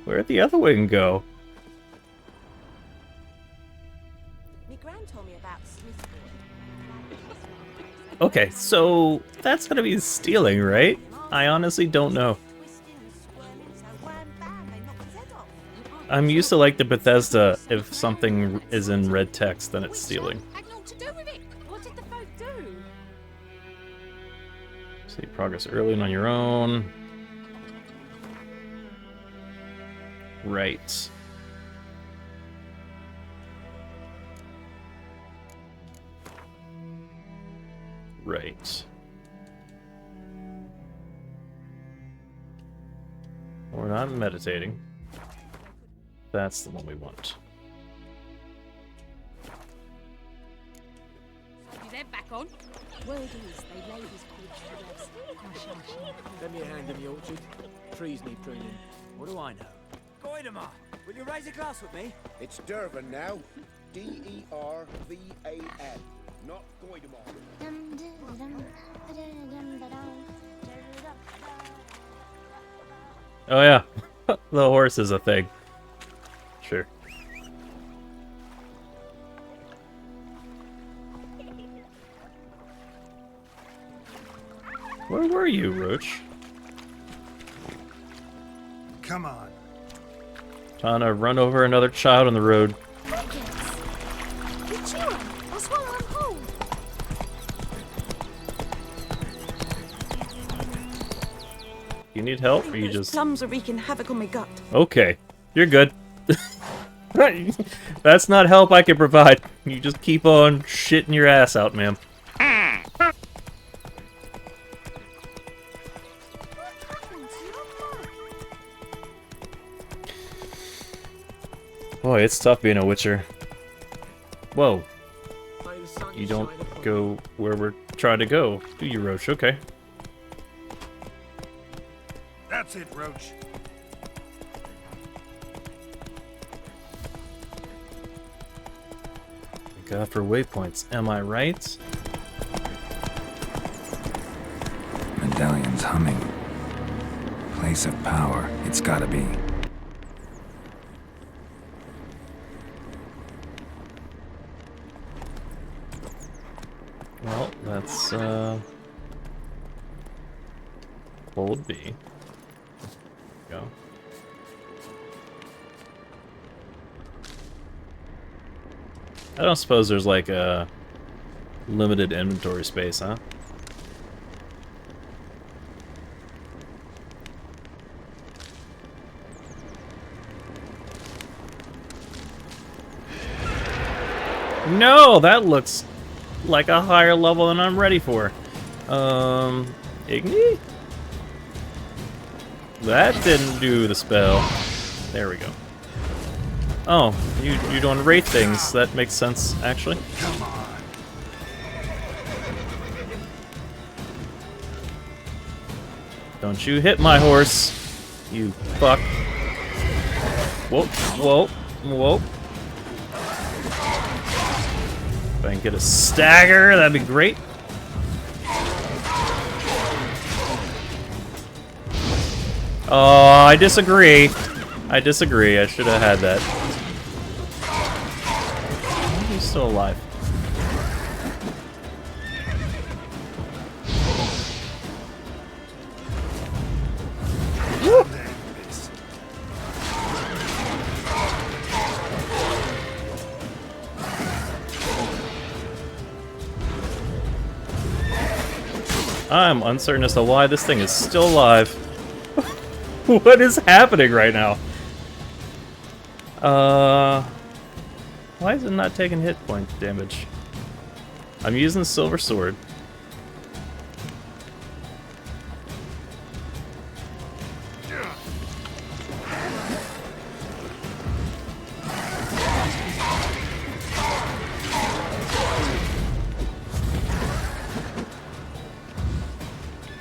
Where'd the other wing go? Okay, so that's gonna be stealing, right? I honestly don't know. I'm used to like the Bethesda, if something is in red text, then it's stealing. See progress early and on your own. Right. Right. We're not meditating. That's the one we want. Is that back on? Word is they laid his corpse to rest. Hush, hush. Lend me a hand in the orchard. Trees need pruning. What do I know? Goidemar, will you raise a glass with me? It's Dervan now. D-E-R-V-A-N. Not Goidemar. Oh yeah, the horse is a thing. Sure. Where were you, Roach? Come on. Trying to run over another child on the road. It's you. I'll swallow him whole. You need help, or you just... Plums are wreaking havoc on my gut. Okay, you're good. That's not help I can provide. You just keep on shitting your ass out, ma'am. Boy, it's tough being a Witcher. Whoa. You don't go where we're trying to go, do you, Roach? Okay. That's it, Roach. God for waypoints, am I right? Medallion's humming. Place of power, it's gotta be. Well, That's, hold B. Go. I don't suppose there's like a limited inventory space, huh? No, that looks like a higher level than I'm ready for. Igni? That didn't do the spell. There we go. Oh, you doing wraith things. That makes sense, actually. Come on. Don't you hit my horse, you fuck. Whoa, whoa, whoa. If I can get a stagger, that'd be great. Oh, I disagree. I disagree. I should have had that. He's still alive. Woo! I'm uncertain as to why this thing is still alive. What is happening right now? Why is it not taking hit point damage? I'm using Silver Sword.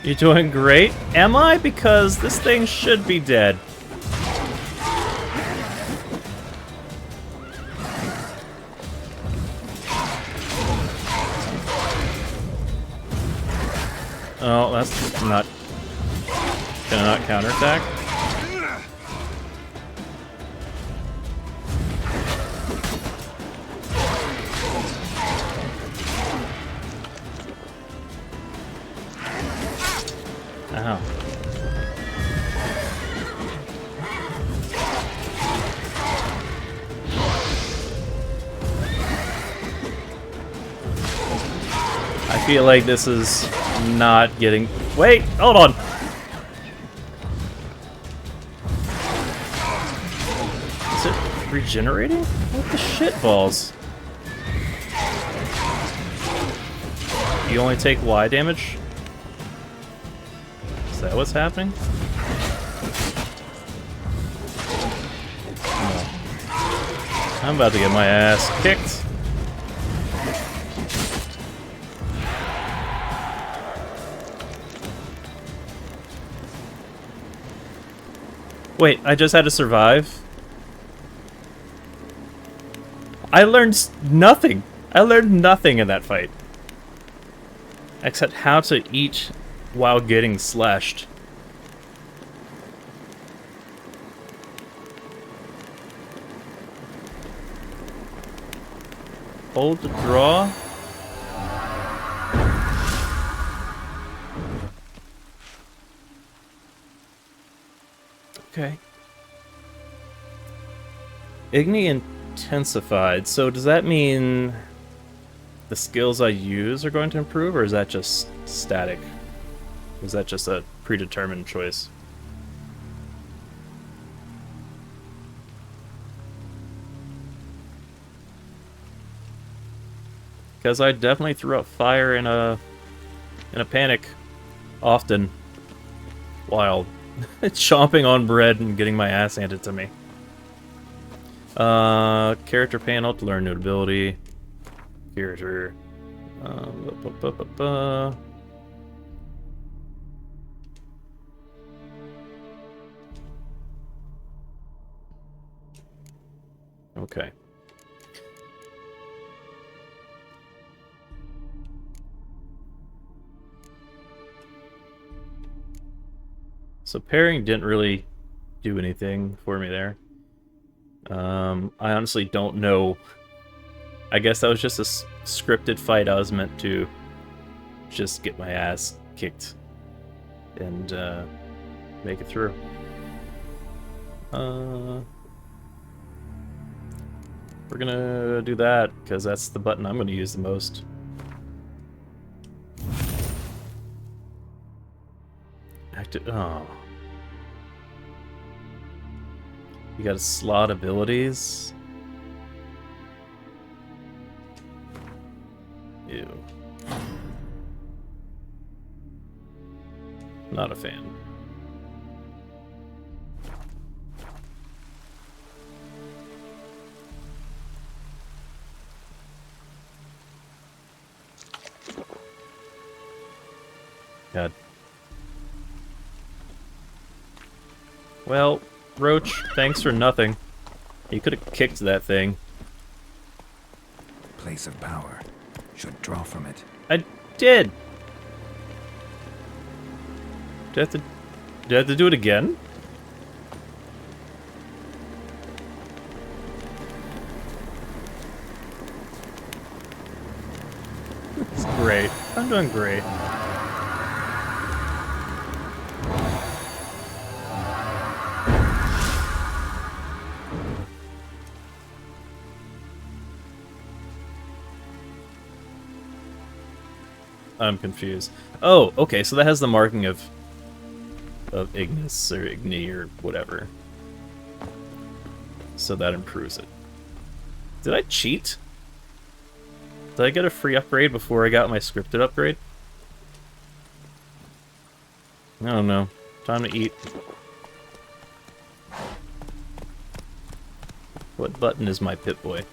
You doing great? Am I? Because this thing should be dead. Oh, that's not... Can I not counterattack? Ow. I feel like this is not getting... Wait! Hold on! Is it regenerating? What the shit balls? You only take Y damage? Is that what's happening? No. I'm about to get my ass kicked. Wait, I just had to survive? I learned nothing. I learned nothing in that fight. Except how to eat while getting slashed. Hold to draw. Okay. Igni intensified. So does that mean the skills I use are going to improve, or is that just static? Is that just a predetermined choice? Because I definitely threw up fire in a panic often while chomping on bread and getting my ass handed to me. Character panel to learn new ability. Character. Okay. So pairing didn't really do anything for me there. I honestly don't know. I guess that was just a scripted fight I was meant to just get my ass kicked and make it through. We're gonna do that because that's the button I'm gonna use the most. Oh. You gotta slot abilities. Ew. Not a fan. God. Well, Roach, thanks for nothing. You could have kicked that thing. Place of power. Should draw from it. I did! Do I have to do it again? It's great. I'm doing great. I'm confused. Oh, okay, so that has the marking of Ignis or Igni or whatever. So that improves it. Did I cheat? Did I get a free upgrade before I got my scripted upgrade? I don't know. Time to eat. What button is my Pip-Boy?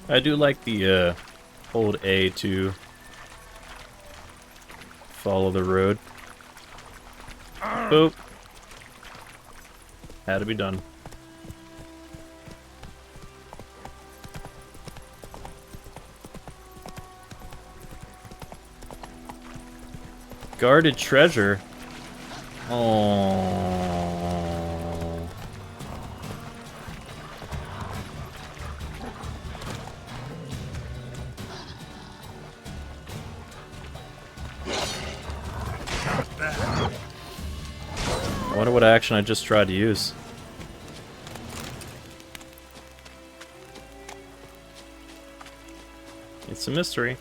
I do like the hold A to follow the road. Boop. Had to be done. Guarded treasure. Oh. I wonder what action I just tried to use. It's a mystery.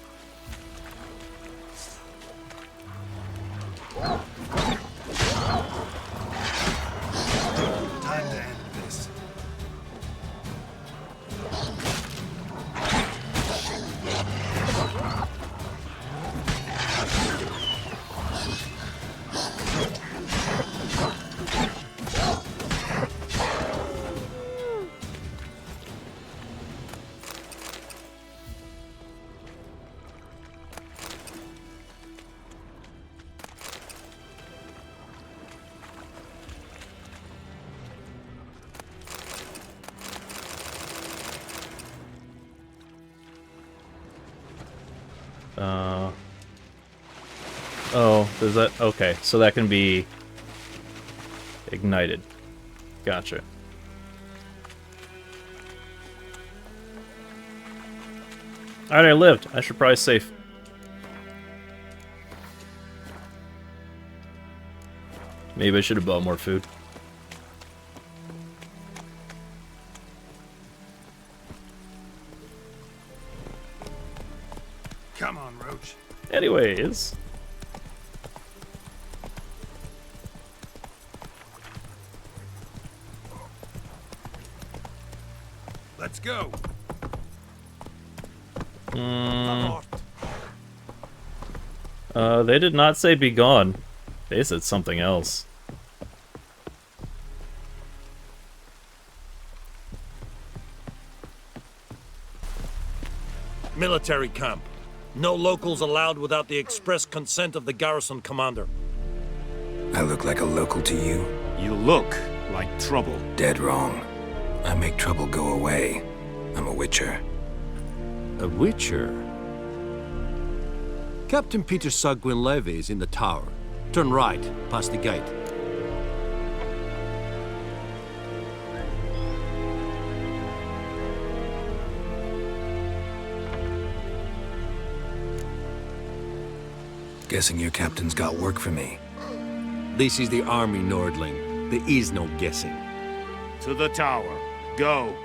Time to end this. Oh, does that... Okay, so that can be ignited. Gotcha. Alright, I lived. I should probably save. Maybe I should have bought more food. Come on, Roach. Anyways. Let's go. They did not say be gone. They said something else. Military camp. No locals allowed without the express consent of the garrison commander. I look like a local to you? You look like trouble. Dead wrong. I make trouble go away. I'm a witcher. A witcher? Captain Peter Sagwin Levy is in the tower. Turn right, past the gate. Guessing your captain's got work for me. This is the army, Nordling. There is no guessing. To the tower. Go.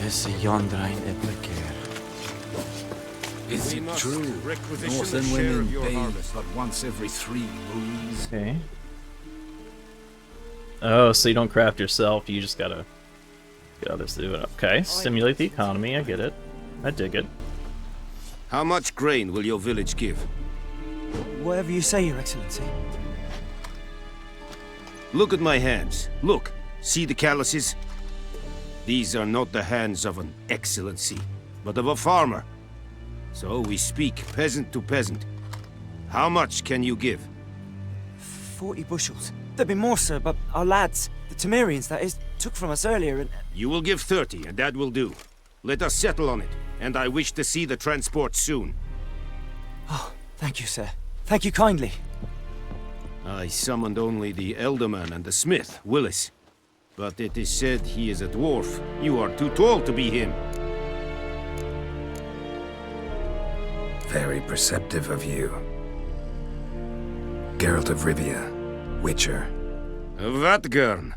Esse yonder ain't Ebliker. Is it true? Northern women bathe but once every 3 moons. Okay. Oh, so you don't craft yourself, you just gotta get others to do it. Okay, stimulate the economy, I get it. I dig it. How much grain will your village give? Whatever you say, Your Excellency. Look at my hands. Look. See the calluses? These are not the hands of an excellency, but of a farmer. So we speak peasant to peasant. How much can you give? 40 bushels. There'd be more, sir, but our lads, the Temerians, that is, took from us earlier and... You will give 30, and that will do. Let us settle on it, and I wish to see the transport soon. Oh, thank you, sir. Thank you kindly. I summoned only the Elderman and the smith, Willis. But it is said he is a dwarf. You are too tall to be him. Very perceptive of you. Geralt of Rivia, Witcher. Vatgern.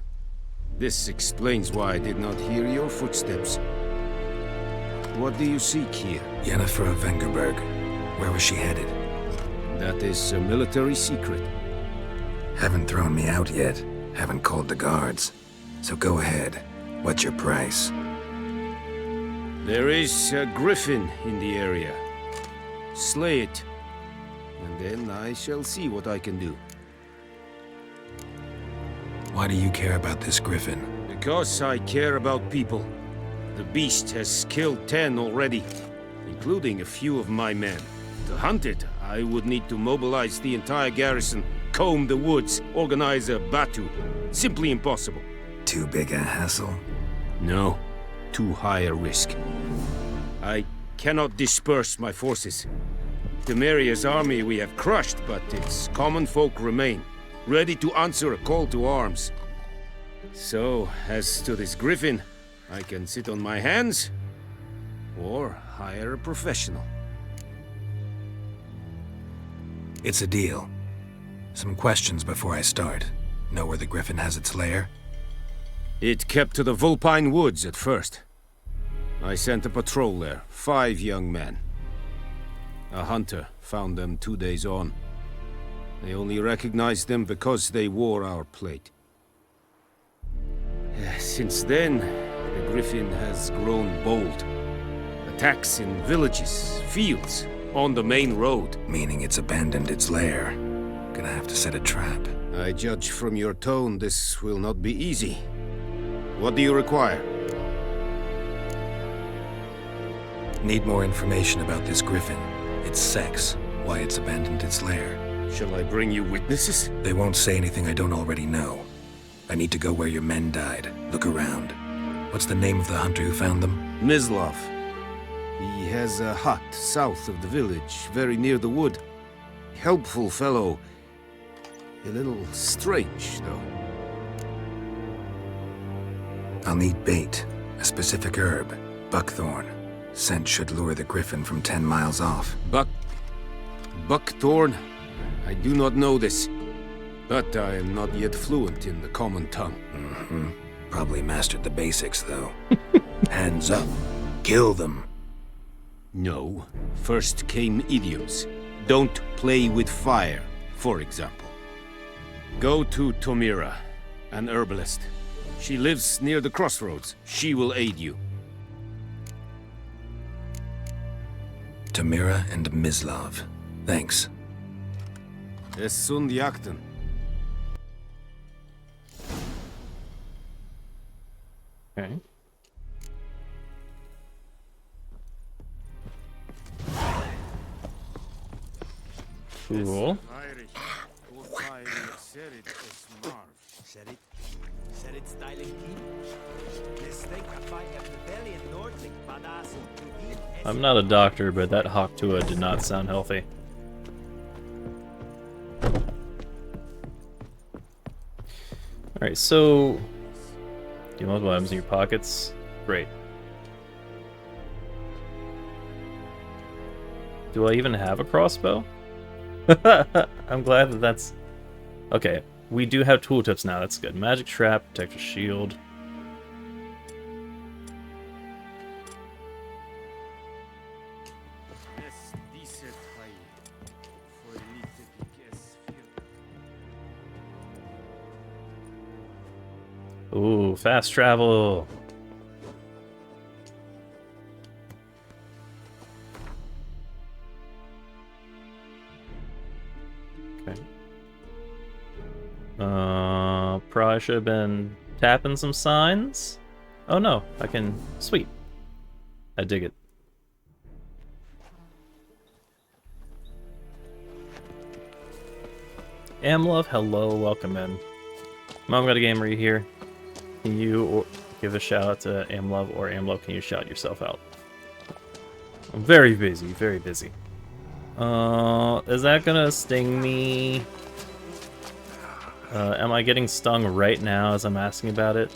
This explains why I did not hear your footsteps. What do you seek here? Yennefer of Vengerberg. Where was she headed? That is a military secret. Haven't thrown me out yet. Haven't called the guards. So go ahead. What's your price? There is a griffin in the area. Slay it. And then I shall see what I can do. Why do you care about this griffin? Because I care about people. The beast has killed 10 already, including a few of my men. To hunt it, I would need to mobilize the entire garrison, comb the woods, organize a batu. Simply impossible. Too big a hassle? No, too high a risk. I cannot disperse my forces. Temeria's army we have crushed, but its common folk remain, ready to answer a call to arms. So, as to this griffin, I can sit on my hands, or hire a professional. It's a deal. Some questions before I start. Know where the griffin has its lair? It kept to the Vulpine Woods at first. I sent a patrol there, 5 young men. A hunter found them 2 days on. They only recognized them because they wore our plate. Since then, the griffin has grown bold. Attacks in villages, fields, on the main road. Meaning it's abandoned its lair. Gonna have to set a trap. I judge from your tone this will not be easy. What do you require? Need more information about this griffin. Its sex, why it's abandoned its lair. Shall I bring you witnesses? They won't say anything I don't already know. I need to go where your men died. Look around. What's the name of the hunter who found them? Mislav. He has a hut south of the village, very near the wood. Helpful fellow. A little strange, though. I'll need bait. A specific herb. Buckthorn. Scent should lure the griffin from 10 miles off. Buckthorn? I do not know this. But I am not yet fluent in the common tongue. Mm-hmm. Probably mastered the basics, though. Hands up. Kill them. No. First came idioms. Don't play with fire, for example. Go to Tomira, an herbalist. She lives near the crossroads. She will aid you. Tomira and Mislav. Thanks. Es sunt jakten. Okay. Cool. I'm not a doctor, but that Hawktua did not sound healthy. Alright, so... Do multiple items in your pockets? Great. Do I even have a crossbow? I'm glad that that's... Okay, we do have tooltips now, that's good. Magic trap, protector shield. Ooh, fast travel. Okay. Probably should have been tapping some signs. Oh no, I can... Sweet. I dig it. Amlove, hello, welcome in. Mom got a gamer here. Can you give a shout out to Amlove, or Amlove, can you shout yourself out? I'm very busy, very busy. Is that gonna sting me? Am I getting stung right now as I'm asking about it?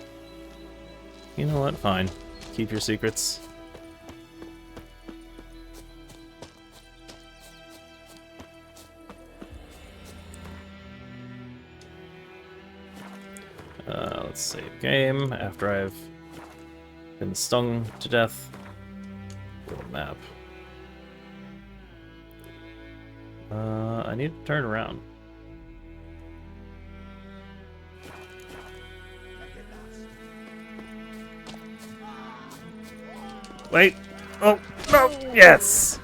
You know what? Fine. Keep your secrets. Let's save game after I've been stung to death. Little map. I need to turn around. Wait! Oh, no! Yes!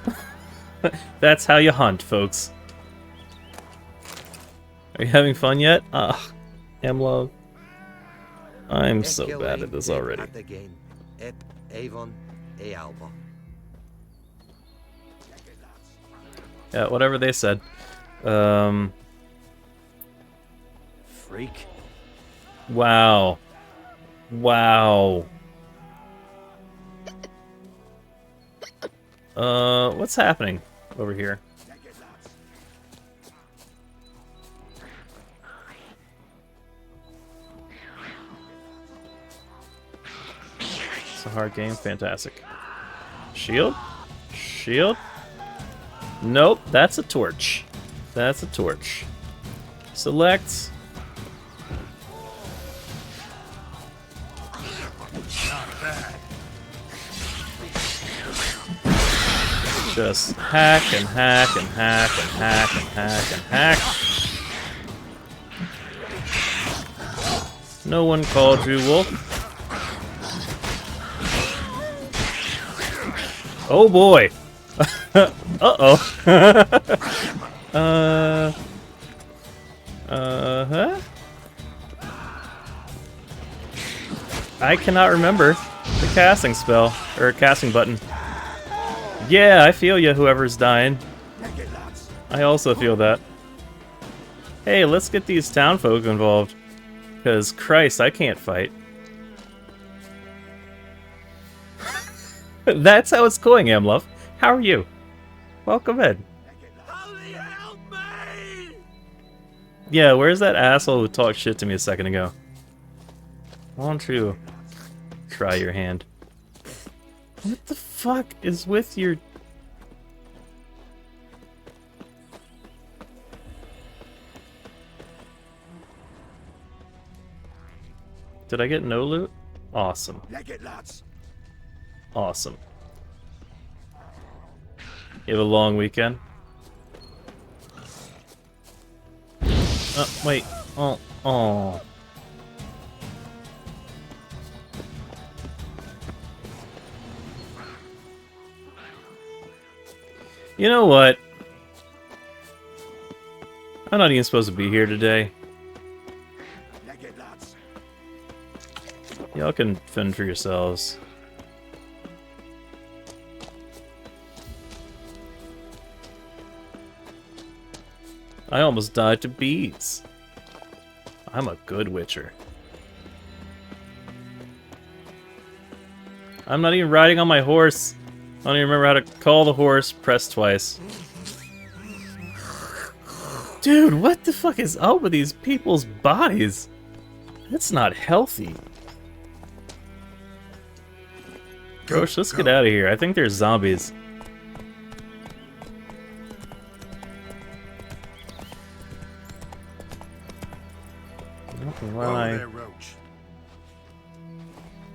That's how you hunt, folks. Are you having fun yet? Ah, Amlove. I'm so bad at this already. Yeah, whatever they said. Freak. Wow. Wow. What's happening over here? It's a hard game, fantastic. Shield? Shield? Nope, that's a torch. That's a torch. Select. Not bad. Just hack and hack and hack and hack and hack and hack. No one called you wolf. Oh boy. Uh-oh. Uh-huh. I cannot remember the casting spell, or casting button. Yeah, I feel ya, whoever's dying. I also feel that. Hey, let's get these townfolk involved. Because, Christ, I can't fight. That's how it's going, Amlove. How are you? Welcome in. Yeah, where's that asshole who talked shit to me a second ago? Why don't you try your hand? What the fuck is with your... Did I get no loot? Awesome. Awesome. You have a long weekend? Wait. Oh, oh. You know what? I'm not even supposed to be here today. Y'all can fend for yourselves. I almost died to bees. I'm a good witcher. I'm not even riding on my horse. I don't even remember how to call the horse. Press twice. Dude, what the fuck is up with these people's bodies? That's not healthy. Gosh, let's get out of here. I think there's zombies. While I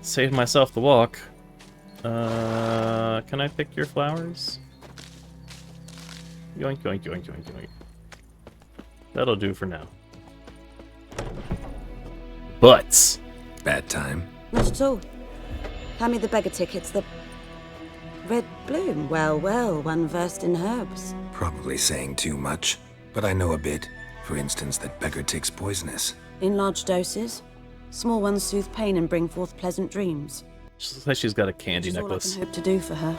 save myself the walk. Can I pick your flowers? Yoink, yoink, yoink, yoink, yoink. That'll do for now. Butts! Bad time. Not at all. Hand me the beggar tickets, the red bloom. Well, well, one versed in herbs. Probably saying too much, but I know a bit. For instance, that beggar tick's poisonous. In large doses. Small ones soothe pain and bring forth pleasant dreams. She looks like she's got a candy Which is necklace. all I can hope to do for her.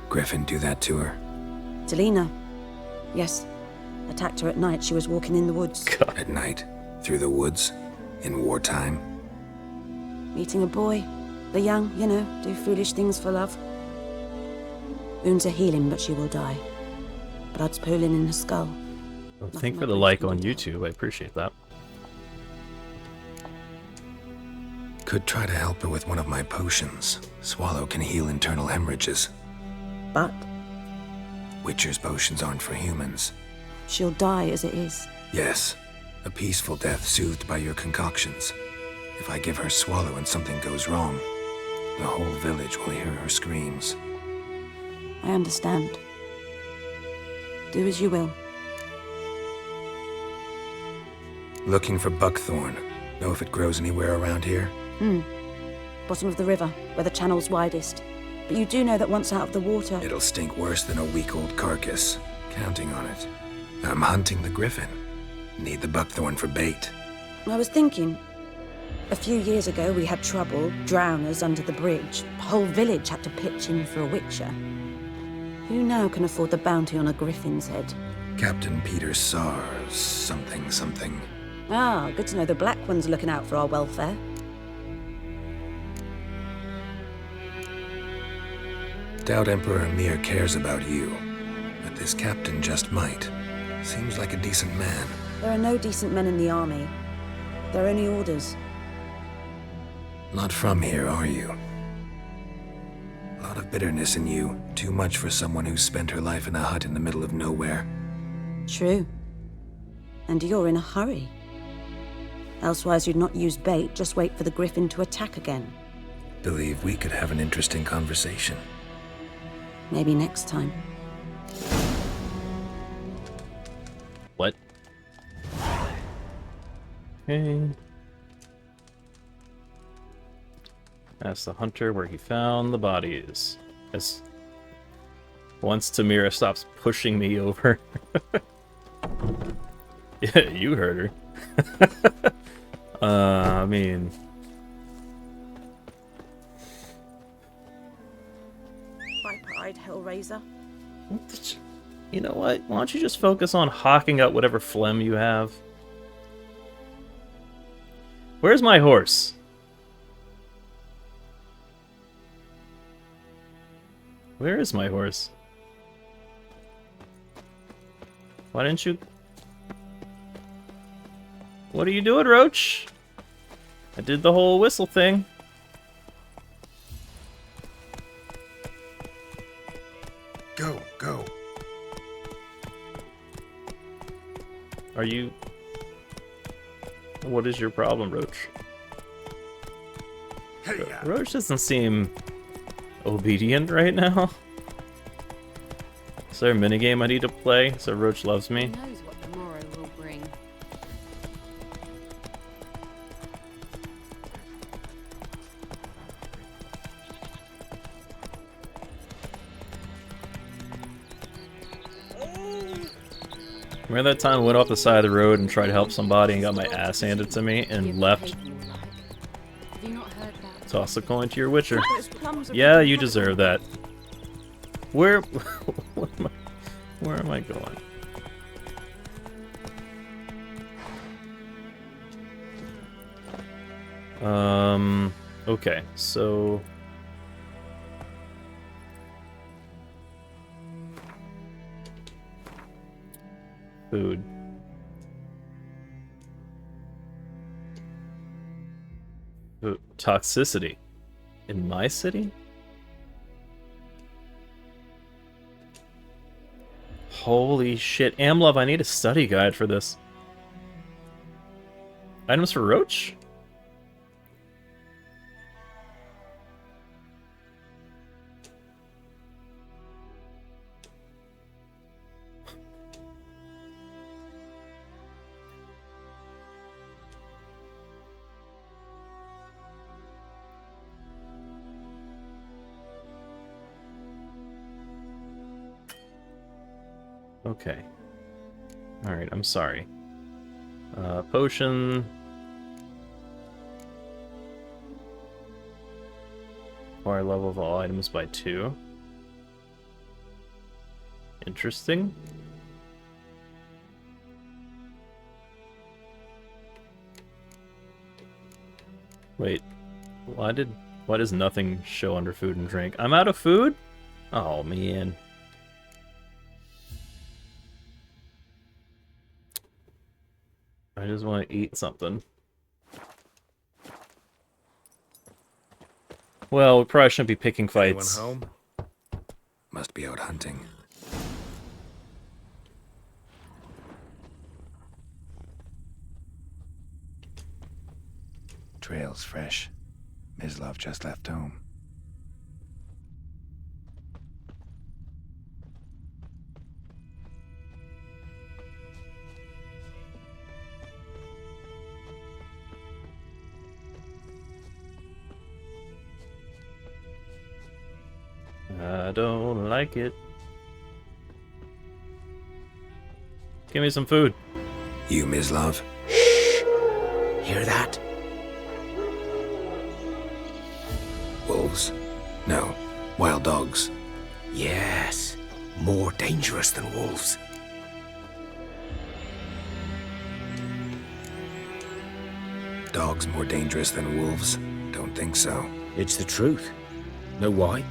Griffin do that to her? Delina. Yes. Attacked her at night. She was walking in the woods. God. At night? Through the woods? In wartime? Meeting a boy. The young, you know, do foolish things for love. Wounds are healing, but she will die. Blood's pooling in her skull. Well, thank for the like on YouTube. I appreciate that. Could try to help her with one of my potions. Swallow can heal internal hemorrhages. But Witcher's potions aren't for humans. she'll die as it is. Yes. A peaceful death soothed by your concoctions. If I give her Swallow and something goes wrong, the whole village will hear her screams. I understand. Do as you will. Looking for buckthorn. Know if it grows anywhere around here? Bottom of the river, where the channel's widest. But you do know that once out of the water... It'll stink worse than a week-old carcass. Counting on it. I'm hunting the griffin. Need the buckthorn for bait. I was thinking... A few years ago we had trouble, drowners under the bridge. The whole village had to pitch in for a witcher. Who now can afford the bounty on a griffin's head? Captain Peter Sars, something, something. Ah, good to know the Black One's looking out for our welfare. Doubt Emperor Emir cares about you, but this captain just might. Seems like a decent man. There are no decent men in the army. There are only orders. Not from here, are you? A lot of bitterness in you. Too much for someone who spent her life in a hut in the middle of nowhere. True. And you're in a hurry. Elsewise you'd not use bait, just wait for the griffin to attack again. Believe we could have an interesting conversation. Maybe next time. What? Okay. Ask the hunter where he found the bodies. As once Tamira stops pushing me over. Yeah, you heard her. I mean... Viper-eyed Hellraiser. You know what? Why don't you just focus on hawking out whatever phlegm you have? Where's my horse? Where is my horse? Why didn't you... What are you doing, Roach? I did the whole whistle thing. Go, go. Are you... What is your problem, Roach? Roach doesn't seem obedient right now. Is there a minigame I need to play so Roach loves me? Who knows what tomorrow will bring? Remember that time I went off the side of the road and tried to help somebody and got my ass handed to me and left? Toss a coin to your witcher. Yeah, you deserve that. Where am I going? Okay, so food. Toxicity. In my city? Holy shit. Amlov, I need a study guide for this. Items for Roach? Okay. Alright, I'm sorry. Potion. Acquire level of all items by 2. Interesting. Wait. Why does nothing show under food and drink? I'm out of food? Oh man. I just want to eat something. Well, we probably shouldn't be picking fights. Anyone home? Must be out hunting. Trail's fresh. Mislov just left home. I don't like it. Give me some food. You, Mislov? Hear that? Wolves? No, wild dogs. Yes, more dangerous than wolves. Dogs more dangerous than wolves? Don't think so. It's the truth. Know why?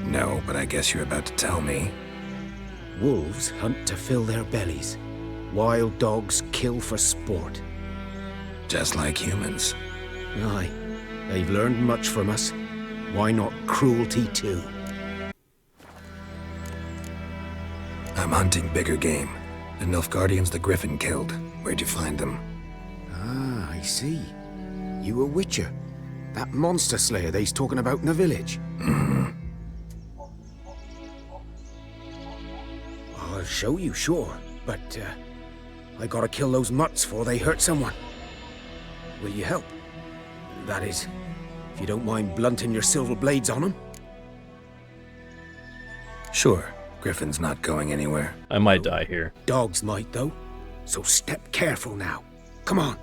No, but I guess you're about to tell me. Wolves hunt to fill their bellies. Wild dogs kill for sport. Just like humans. Aye. They've learned much from us. Why not cruelty too? I'm hunting bigger game. The Nilfgaardians the Griffin killed. Where'd you find them? Ah, I see. You a witcher. That monster slayer they's talking about in the village. Mm-hmm. I'll show you, sure. But, I gotta kill those mutts before they hurt someone. Will you help? That is, if you don't mind blunting your silver blades on them. Sure. Griffin's not going anywhere. I might die here. Dogs might, though. So step careful now. Come on.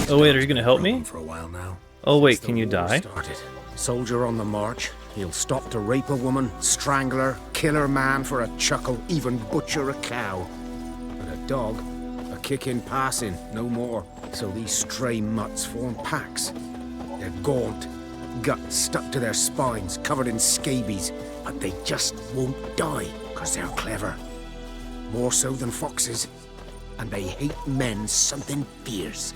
Oh wait, are you gonna help me? For a while now. Oh wait, can you die? Started. Soldier on the march. He'll stop to rape a woman, strangle her, kill her man for a chuckle, even butcher a cow. But a dog, a kick in passing, no more. So these stray mutts form packs. They're gaunt, guts stuck to their spines, covered in scabies, but they just won't die, because they're clever. More so than foxes. And they hate men something fierce.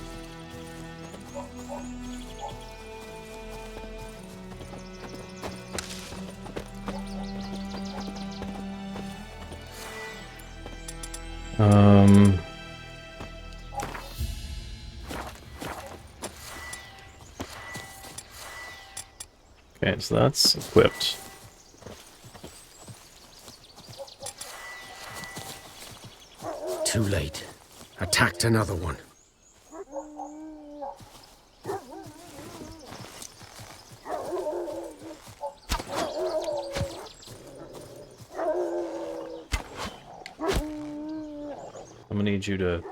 Okay, so that's equipped. Too late. Attacked another one. I'm gonna need you to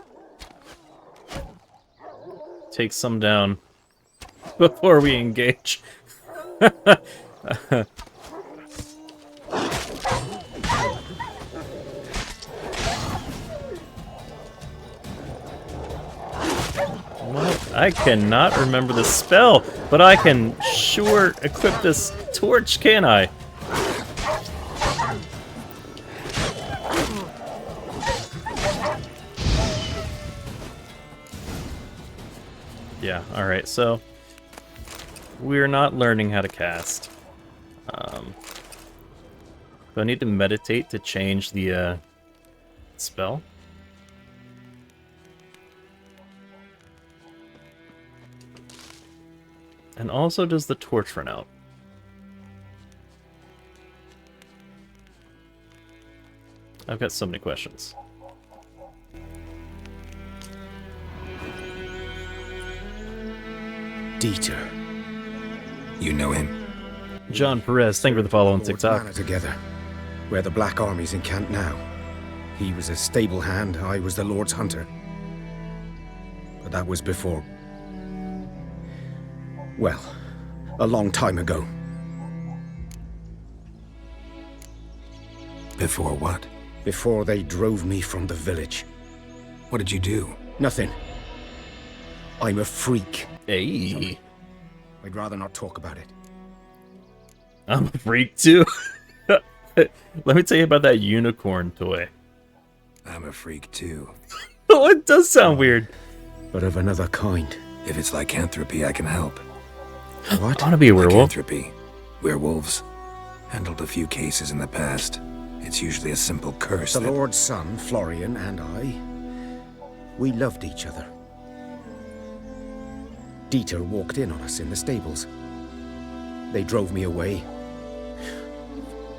take some down before we engage. I cannot remember the spell, but I can sure equip this torch, can I? Yeah, alright, so we're not learning how to cast. Do I need to meditate to change the spell? And also, does the torch run out? I've got so many questions. Dieter. You know him? John Perez, thank you for the follow on TikTok. Together, where the Black Army's encamped now. He was a stable hand, I was the Lord's hunter. But that was before... well, a long time ago. Before what? Before they drove me from the village. What did you do? Nothing. I'm a freak. Hey. I'd rather not talk about it. I'm a freak too. Let me tell you about that unicorn toy. I'm a freak too. Oh, it does sound weird. But of another kind. If it's lycanthropy, I can help. What? I want to be a werewolf. Lycanthropy. Werewolves. Handled a few cases in the past. It's usually a simple curse. The Lord's son, Florian, and I, we loved each other. Dieter walked in on us in the stables. They drove me away.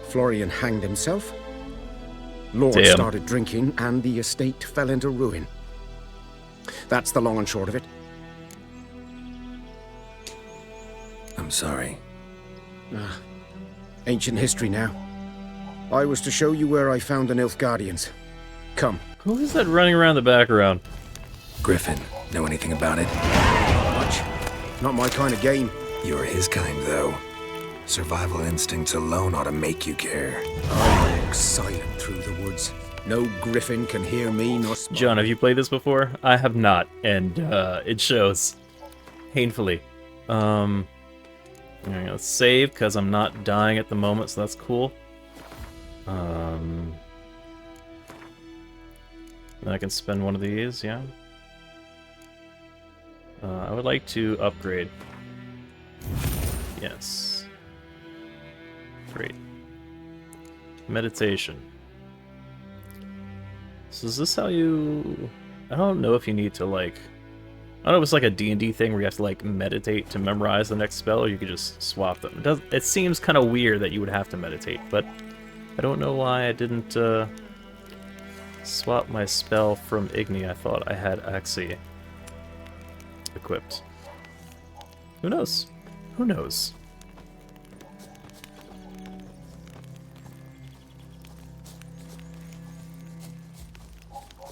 Florian hanged himself. Lord started drinking, and the estate fell into ruin. That's the long and short of it. I'm sorry. Ancient history now. I was to show you where I found the Nilfgaardians. Come. Who is that running around the background? Griffin. Know anything about it? Much. Not my kind of game. You're his kind, though. Survival instincts alone ought to make you care. I walk silent through the woods. No griffin can hear me nor smell. John, have you played this before? I have not, and it shows. Painfully. I'm gonna save, because I'm not dying at the moment, so that's cool. Then I can spend one of these, yeah. I would like to upgrade. Yes. Great. Meditation. So is this how you... I don't know if you need to, like... I don't know if it's like a D&D thing where you have to, like, meditate to memorize the next spell, or you could just swap them. It seems kind of weird that you would have to meditate, but I don't know why I didn't, swap my spell from Igni. I thought I had Axii equipped. Who knows? Who knows?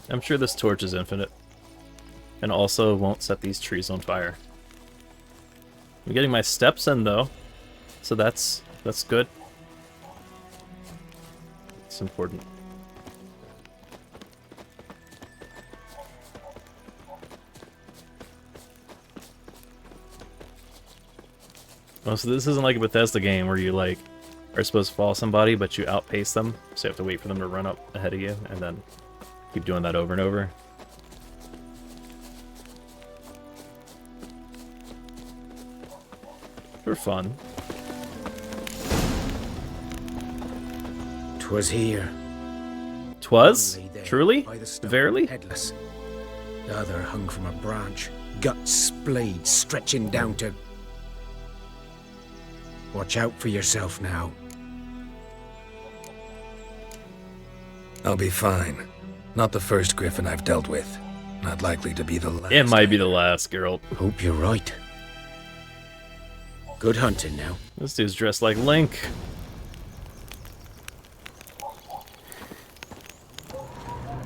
I'm sure this torch is infinite. And also won't set these trees on fire. I'm getting my steps in though. So that's good. It's important. Oh, so this isn't like a Bethesda game where you like are supposed to follow somebody, but you outpace them, so you have to wait for them to run up ahead of you, and then keep doing that over and over. For fun. 'Twas here. 'Twas? Truly? Verily? Headless. The other hung from a branch, guts splayed, stretching down to... Watch out for yourself now. I'll be fine. Not the first griffin I've dealt with. Not likely to be the last. It might be the last, Geralt. Hope you're right. Good hunting now. This dude's dressed like Link.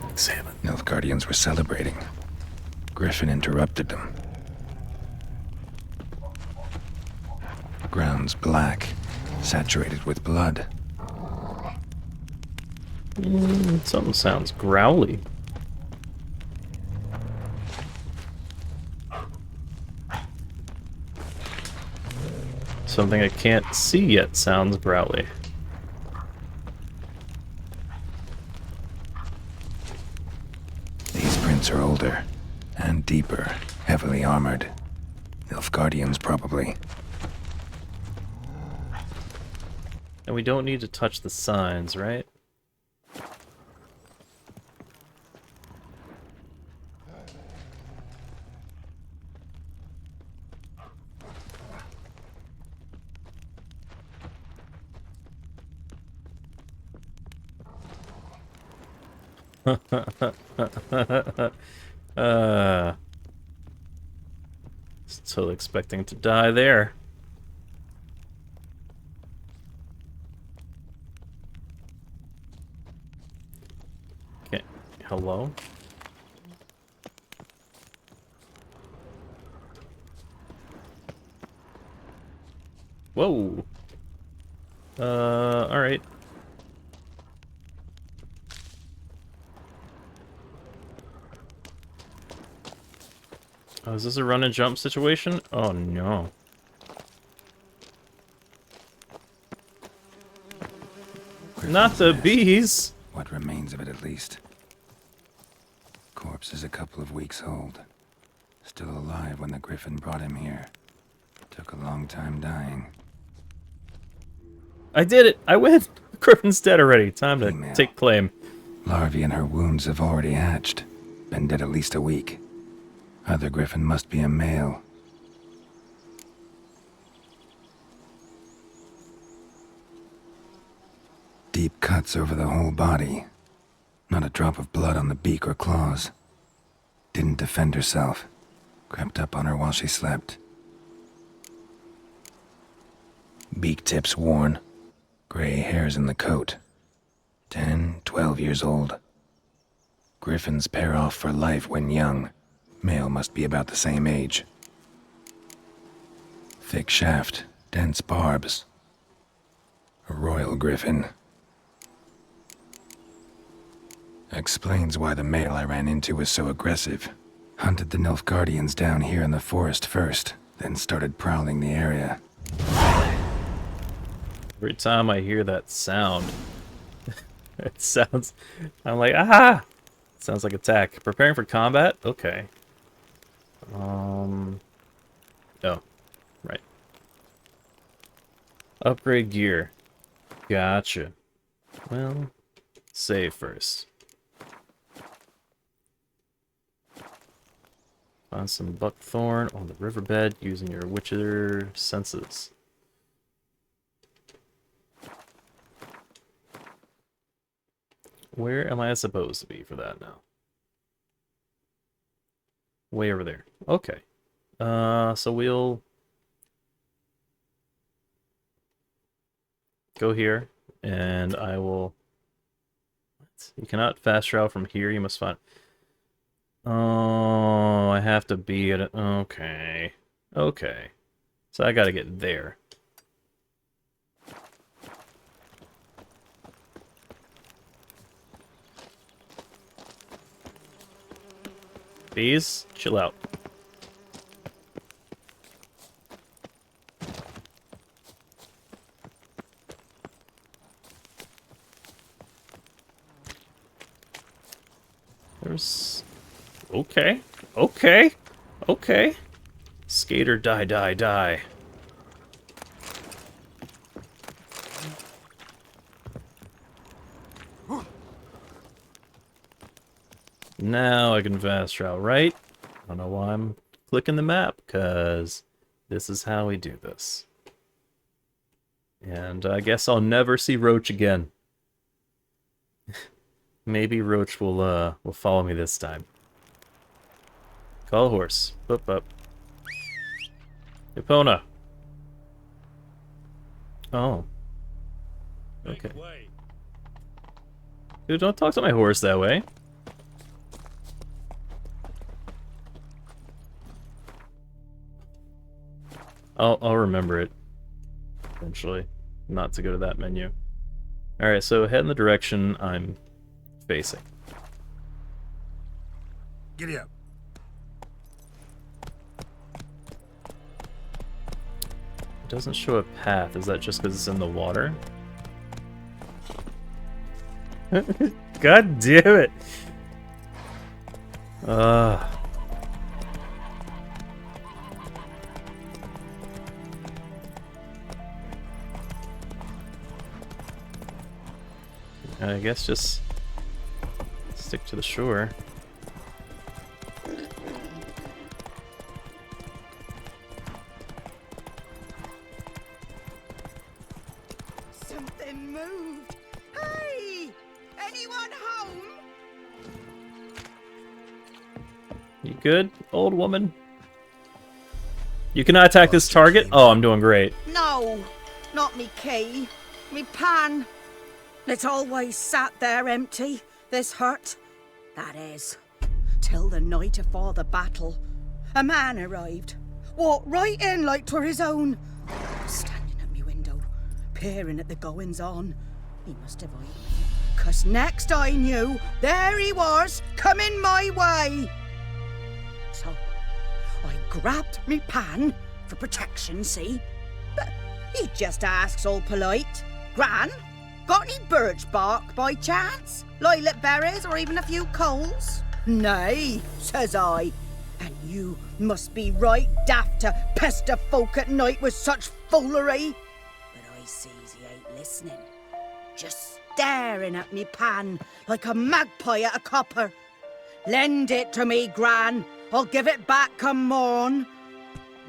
Examine. Nilfgaardians were celebrating. Griffin interrupted them. Ground's black, saturated with blood. Something sounds growly. Something I can't see yet sounds growly. These prints are older and deeper, heavily armored. Nilfgaardians, probably. And we don't need to touch the signs, right? Still expecting to die there. Okay, hello? Whoa! Alright. Oh, is this a run and jump situation? Oh no. Not the bees! What remains of it, at least. Corpse is a couple of weeks old. Still alive when the Griffin brought him here. Took a long time dying. I did it! I win! The Griffin's dead already. Time to take claim. Larvae in her wounds have already hatched. Been dead at least a week. Other Griffin must be a male. Deep cuts over the whole body. Not a drop of blood on the beak or claws. Didn't defend herself. Crept up on her while she slept. Beak tips worn. Gray hairs in the coat. 10, 12 years old. Griffins pair off for life when young. Male must be about the same age. Thick shaft, dense barbs. A royal griffin. Explains why the male I ran into was so aggressive. Hunted the Nilfgaardians down here in the forest first, then started prowling the area. Every time I hear that sound, it sounds... I'm like, ah! It sounds like attack. Preparing for combat? Okay. Oh, right. Upgrade gear. Gotcha. Well, save first. Find some buckthorn on the riverbed using your Witcher senses. Where am I supposed to be for that now? Way over there. Okay. So we'll go here, and I will... What? You cannot fast travel from here, you must find... Oh, I have to be at it. Okay. Okay. So I gotta get there. Bees, chill out. There's... Okay. Okay. Okay. Skater, die, die, die. Now I can fast travel, right? I don't know why I'm clicking the map, because this is how we do this. And I guess I'll never see Roach again. Maybe Roach will follow me this time. Call a horse. Boop, up. Epona. Oh. Okay. Dude, don't talk to my horse that way. I'll remember it eventually, not to go to that menu. Alright, so head in the direction I'm facing. Giddy up. It doesn't show a path. Is that just because it's in the water? God damn it! I guess just stick to the shore. Something moved. Hey! Anyone home? You good, old woman? You cannot attack this target? Oh, I'm doing great. No, not me key. Me pan. It's always sat there empty, this hut. That is, till the night afore the battle. A man arrived. Walked right in like 'twere his own. Standing at me window, peering at the goings on. He must have eyed me, 'cause next I knew, there he was, coming my way. So, I grabbed me pan, for protection, see? But he just asks all polite, Gran, got any birch bark by chance? Lilac berries or even a few coals? Nay, says I. And you must be right daft to pester folk at night with such foolery. But I sees he ain't listening. Just staring at me pan like a magpie at a copper. Lend it to me, Gran. I'll give it back come morn.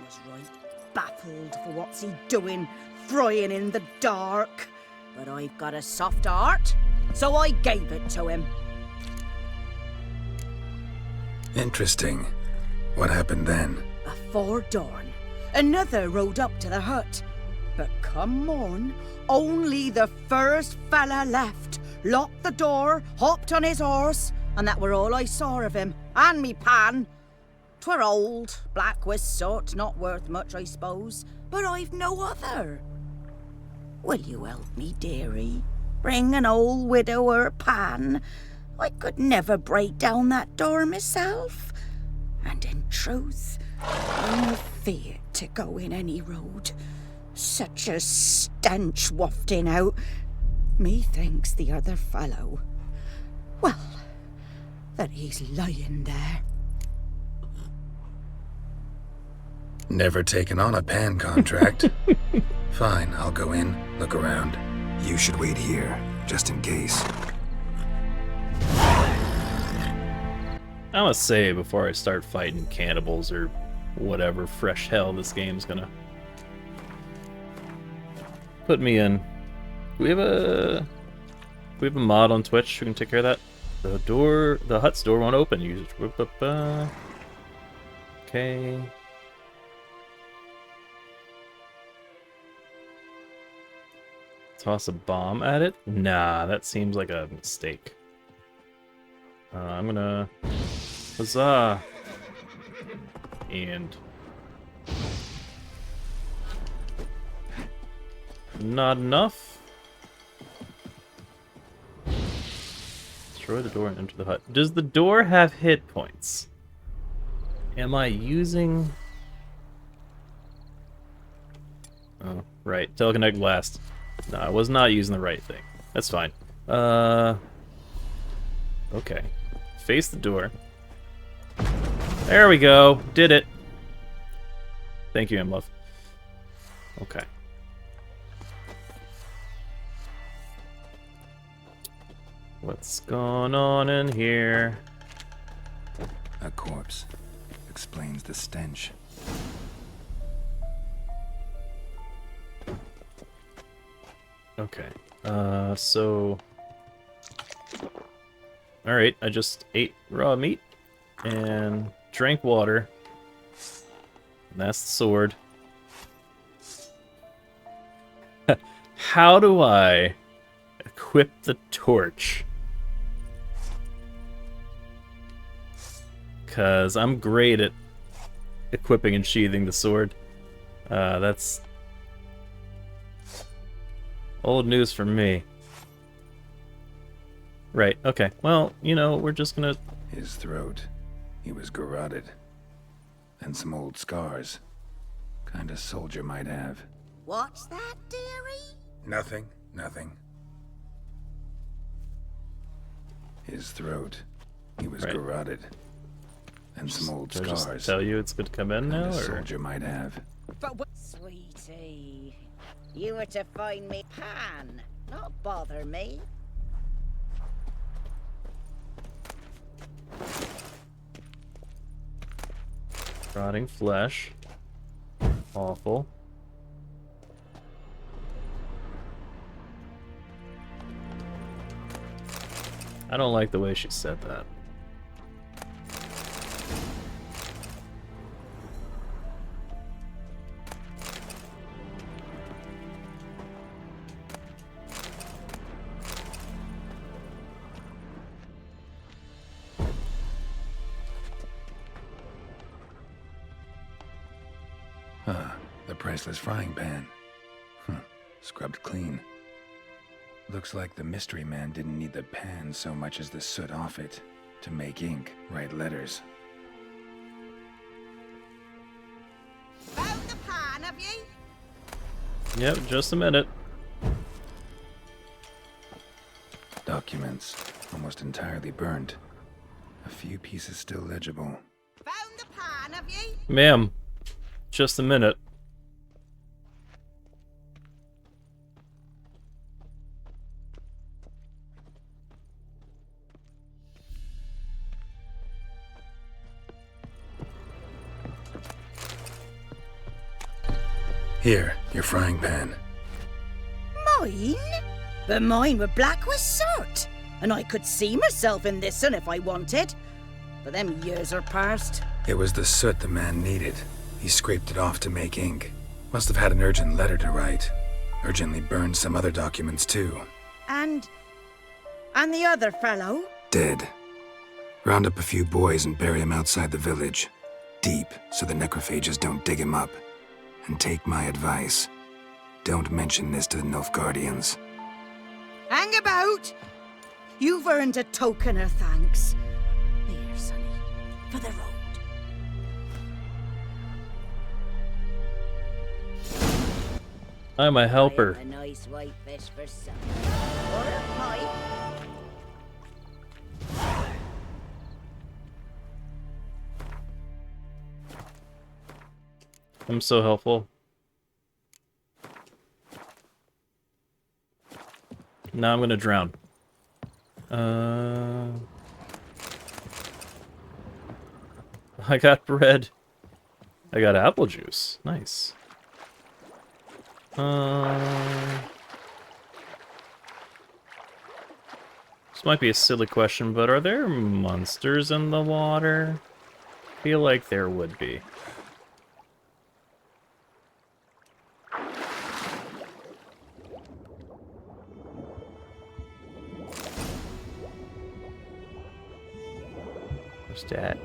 Was right baffled for what's he doing, frying in the dark. But I've got a soft heart, so I gave it to him. Interesting. What happened then? Afore dawn, another rode up to the hut. But come morn, only the first fella left, locked the door, hopped on his horse, and that were all I saw of him, and me pan. 'Twere old, black with soot, not worth much, I suppose, but I've no other. Will you help me, dearie? Bring an old widower pan. I could never break down that door myself. And in truth, I'm feared to go in any road. Such a stench wafting out. Methinks the other fellow, well, that he's lying there. Never taken on a pan contract. Fine, I'll go in, look around. You should wait here, just in case. I must say before I start fighting cannibals or whatever fresh hell this game's gonna put me in. Do we have a mod on Twitch who can take care of that? The hut's door won't open. You just okay. Toss a bomb at it? Nah, that seems like a mistake. I'm gonna... Huzzah! And... Not enough? Destroy the door and enter the hut. Does the door have hit points? Am I using... Oh, right. Teleconnect blast. No, I was not using the right thing. That's fine. Okay. Face the door. There we go. Did it. Thank you, Imlove. Okay. What's going on in here? A corpse. Explains the stench. Okay. So... Alright, I just ate raw meat and drank water. And that's the sword. How do I equip the torch? Because I'm great at equipping and sheathing the sword. That's old news for me. Right, okay. Well, you know, we're just gonna... His throat. He was garroted. And some old scars. Kind of soldier might have. What's that, dearie? Nothing, nothing. His throat. He was garroted. And some old Did I scars. just tell you it's good to come in now, A or? soldier might have. But what? Sweetie, you were to find me Pan, not bother me. Rotting flesh. Awful. I don't like the way she said that. The priceless frying pan. Scrubbed clean. Looks like the mystery man didn't need the pan so much as the soot off it to make ink, write letters. Found the pan, have you? Yep, just a minute. Documents, almost entirely burnt. A few pieces still legible. Found the pan, have you? Ma'am, just a minute. Here, your frying pan. Mine? But mine were black with soot, and I could see myself in this one if I wanted. But them years are past. It was the soot the man needed. He scraped it off to make ink. Must have had an urgent letter to write. Urgently burned some other documents too. And the other fellow? Dead. Round up a few boys and bury him outside the village. Deep, so the necrophages don't dig him up. And take my advice. Don't mention this to the Nilfgaardians. Hang about! You've earned a token of thanks. Here, sonny, for the road. I'm a helper. A nice white fish for supper. Or a pipe. I'm so helpful. Now I'm gonna drown. I got bread. I got apple juice. Nice. This might be a silly question, but are there monsters in the water? I feel like there would be. What's that?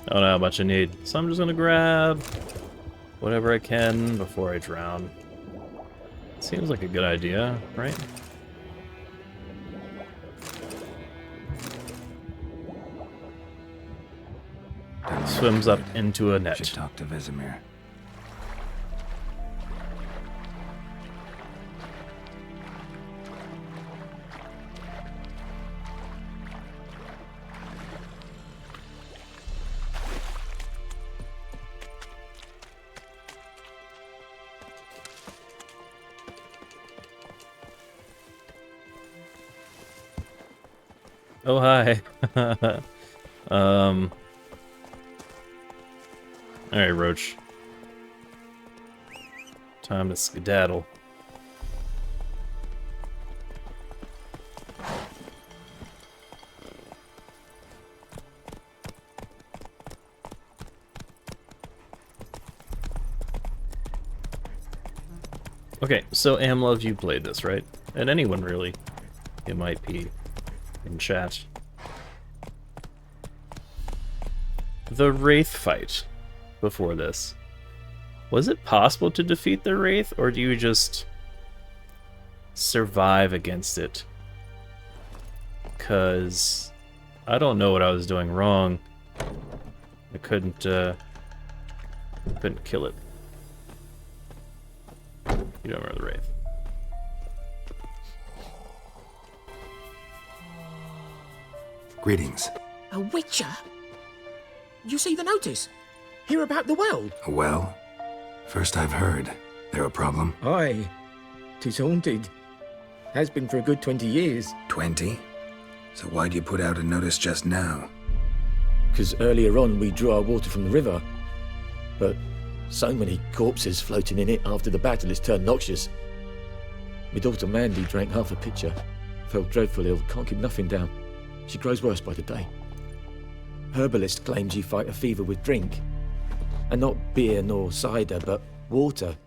I don't know how much I need, so I'm just gonna grab whatever I can before I drown. Seems like a good idea, right? Swims up into a net. Should talk to Vesemir. Oh, hi. Alright, Roach. Time to skedaddle. Okay, so Amlove, you played this, right? And anyone really. It might be in chat. The Wraith fight before this. Was it possible to defeat the Wraith, or do you just survive against it? Because I don't know what I was doing wrong. I couldn't kill it. You don't remember the Wraith. Greetings. A witcher? You see the notice? Hear about the well? A well? First I've heard. There a problem? Aye. 'Tis haunted. Has been for a good 20 years. 20? So why'd you put out a notice just now? 'Cause earlier on we drew our water from the river. But so many corpses floating in it after the battle it's turned noxious. My daughter Mandy drank half a pitcher. Felt dreadful ill, can't keep nothing down. She grows worse by the day. Herbalist claims you fight a fever with drink. And not beer nor cider, but water.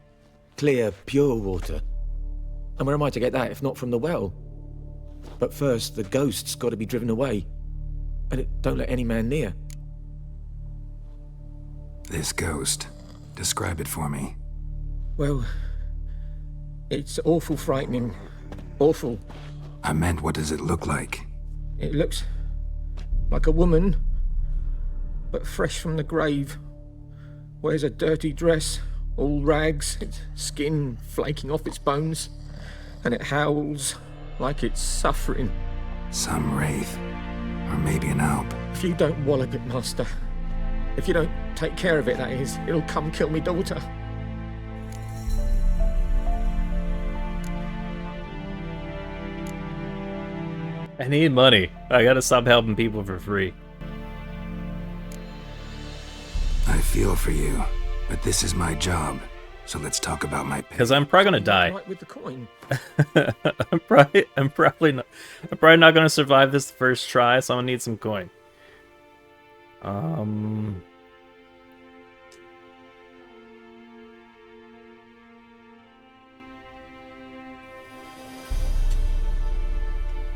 Clear, pure water. And where am I to get that if not from the well? But first, the ghost's got to be driven away. And it don't let any man near. This ghost. Describe it for me. Well, it's awful frightening. Awful. I meant, what does it look like? It looks like a woman, but fresh from the grave. Wears a dirty dress, all rags, its skin flaking off its bones, and it howls like it's suffering. Some wraith. Or maybe an alp. If you don't wallop it, Master. If you don't take care of it, that is, it'll come kill me daughter. I need money. I gotta stop helping people for free. I feel for you, but this is my job. So let's talk about my pay. Because I'm probably gonna die. Right with the coin. I'm probably not gonna survive this first try, so I'm gonna need some coin.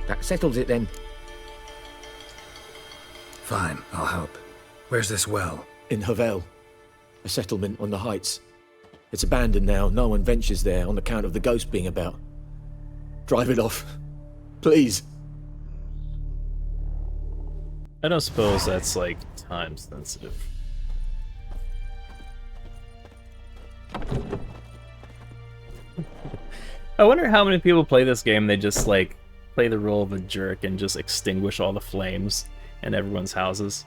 That settles it then. Fine, I'll help. Where's this well? In Havel, a settlement on the heights. It's abandoned now. No one ventures there on account of the ghost being about. Drive it off, please. I don't suppose that's like time sensitive. I wonder how many people play this game. They just like play the role of a jerk and just extinguish all the flames in everyone's houses.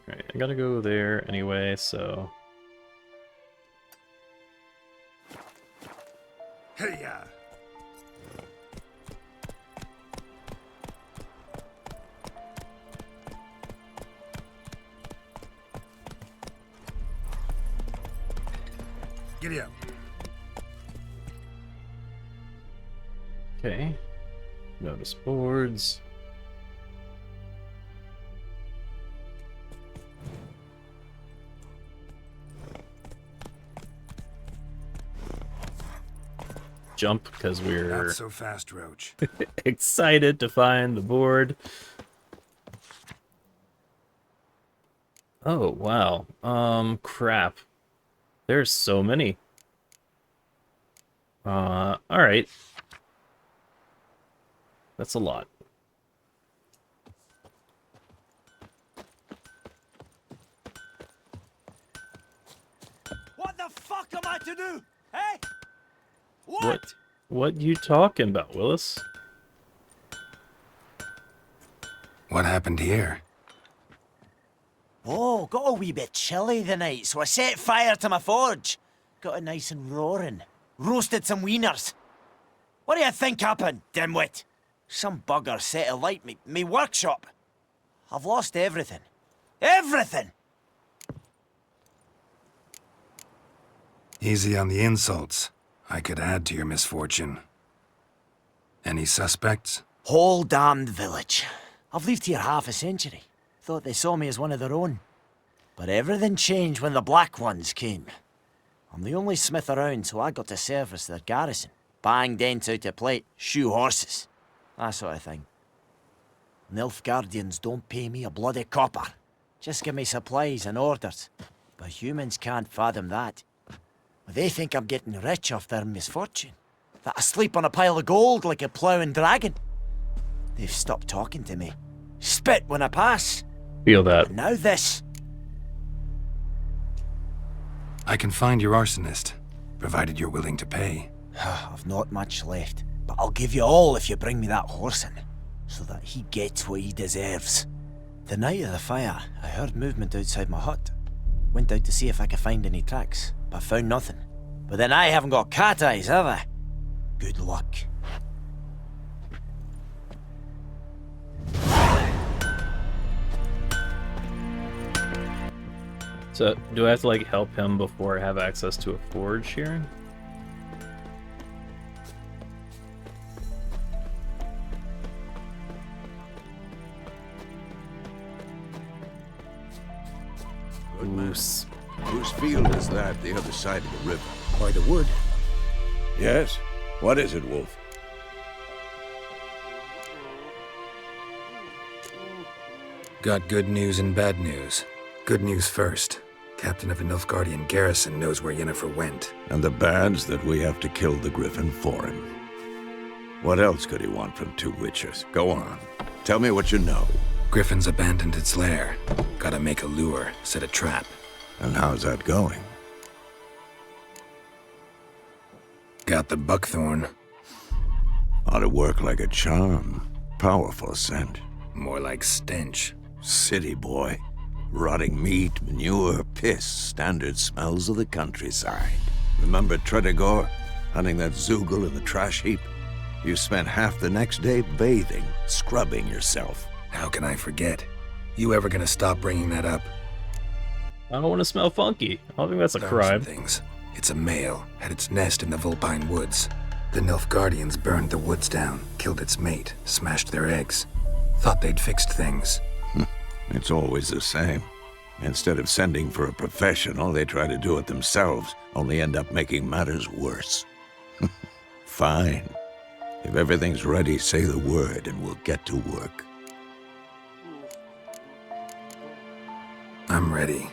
Alright, I gotta go there anyway, so... Hey-ya! Giddy up. Okay. Notice boards. Jump because we're Not so fast, Roach. excited to find the board. Oh, wow. Crap. There's so many. Alright. That's a lot. What the fuck am I to do? Hey? What you talking about, Willis? What happened here? Oh, got a wee bit chilly the night, so I set fire to my forge. Got it nice and roaring. Roasted some wieners. What do you think happened, dimwit? Some bugger set alight me workshop. I've lost everything. Everything! Easy on the insults. I could add to your misfortune. Any suspects? Whole damned village. I've lived here half a century. Thought they saw me as one of their own. But everything changed when the Black Ones came. I'm the only smith around, so I got to service their garrison. Bang dents out of plate, shoe horses, that sort of thing. Nilfgaardians don't pay me a bloody copper. Just give me supplies and orders. But humans can't fathom that. They think I'm getting rich off their misfortune. That I sleep on a pile of gold like a ploughing dragon. They've stopped talking to me. Spit when I pass. Feel that. And now this. I can find your arsonist, provided you're willing to pay. I've not much left, but I'll give you all if you bring me that horse in, so that he gets what he deserves. The night of the fire, I heard movement outside my hut. Went out to see if I could find any tracks, but found nothing. But then I haven't got cat eyes, have I? Good luck. So, do I have to, like, help him before I have access to a forge here? Whose field is that, the other side of the river? By the wood. Yes? What is it, Wolf? Got good news and bad news. Good news first. Captain of the Nilfgaardian garrison knows where Yennefer went. And the bad's that we have to kill the griffin for him. What else could he want from two witchers? Go on. Tell me what you know. Griffin's abandoned its lair. Gotta make a lure, set a trap. And how's that going? Got the buckthorn. Ought to work like a charm. Powerful scent. More like stench. City boy. Rotting meat, manure, piss. Standard smells of the countryside. Remember Tredegor? Hunting that Zoogle in the trash heap? You spent half the next day bathing, scrubbing yourself. How can I forget? You ever gonna stop bringing that up? I don't want to smell funky. I don't think that's a crime. Things. It's a male, had its nest in the Vulpine Woods. The Nilfgaardians burned the woods down, killed its mate, smashed their eggs. Thought they'd fixed things. It's always the same. Instead of sending for a professional, they try to do it themselves, only end up making matters worse. Fine. If everything's ready, say the word and we'll get to work. I'm ready.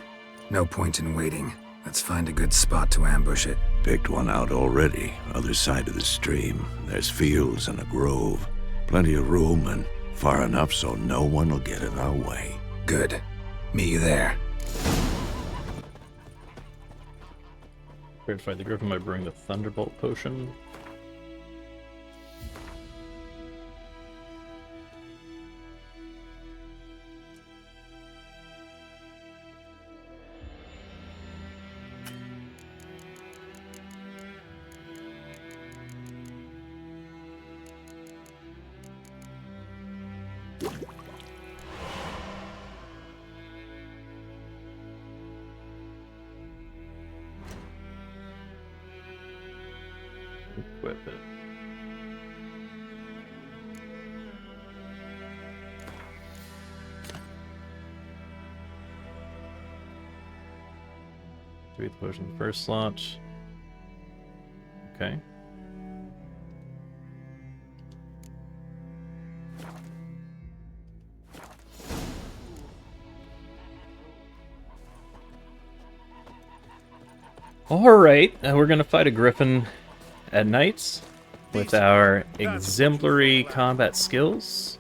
No point in waiting. Let's find a good spot to ambush it. Picked one out already. Other side of the stream. There's fields and a grove. Plenty of room and far enough so no one will get in our way. Good. Meet you there. Prepare to fight the griffin by brewing the Thunderbolt potion. Equip it. Three potion first slot. Okay. Alright, we're gonna fight a griffin at night with our exemplary combat skills.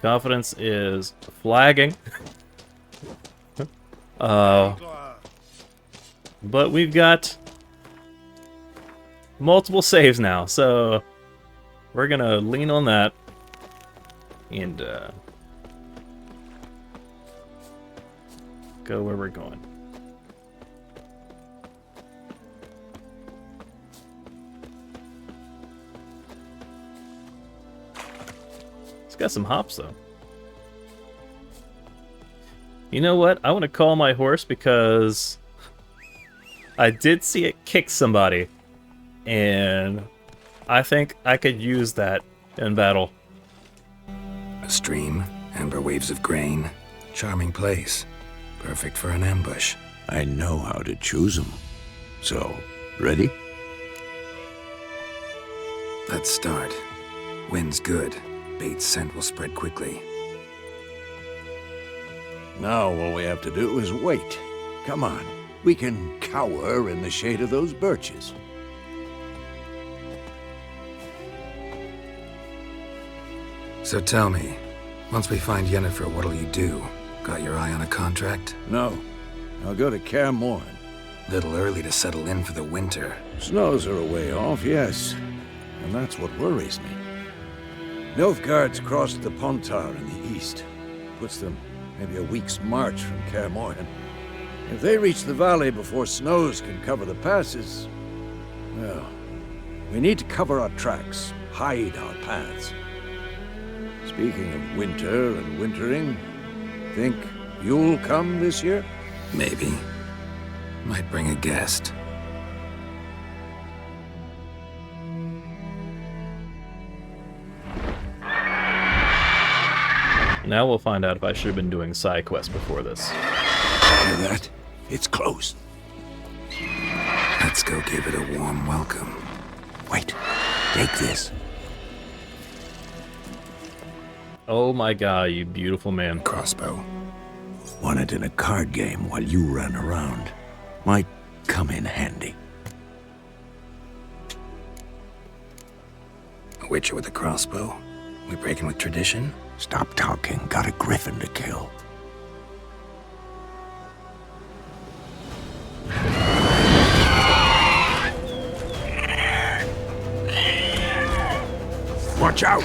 Confidence is flagging. But we've got multiple saves now, so we're gonna lean on that and go where we're going. Got some hops though. You know what? I want to call my horse because I did see it kick somebody, and I think I could use that in battle. A stream, amber waves of grain, charming place, perfect for an ambush. I know how to choose them. So, ready? Let's start. Wind's good. Bait's scent will spread quickly. Now all we have to do is wait. Come on. We can cower in the shade of those birches. So tell me, once we find Yennefer, what'll you do? Got your eye on a contract? No. I'll go to Kaer Morhen. Little early to settle in for the winter. Snows are a way off, yes. And that's what worries me. Nilfgaard's crossed the Pontar in the east. Puts them maybe a week's march from Kaer Morhen. If they reach the valley before snows can cover the passes, well, we need to cover our tracks, hide our paths. Speaking of winter and wintering, think you'll come this year? Maybe. Might bring a guest. Now we'll find out if I should have been doing side quests before this. Hear that? It's close. Let's go give it a warm welcome. Wait. Take this. Oh my god, you beautiful man. Crossbow. Won it in a card game while you ran around. Might come in handy. A witcher with a crossbow? We breaking with tradition? Stop talking. Got a griffin to kill. Watch out!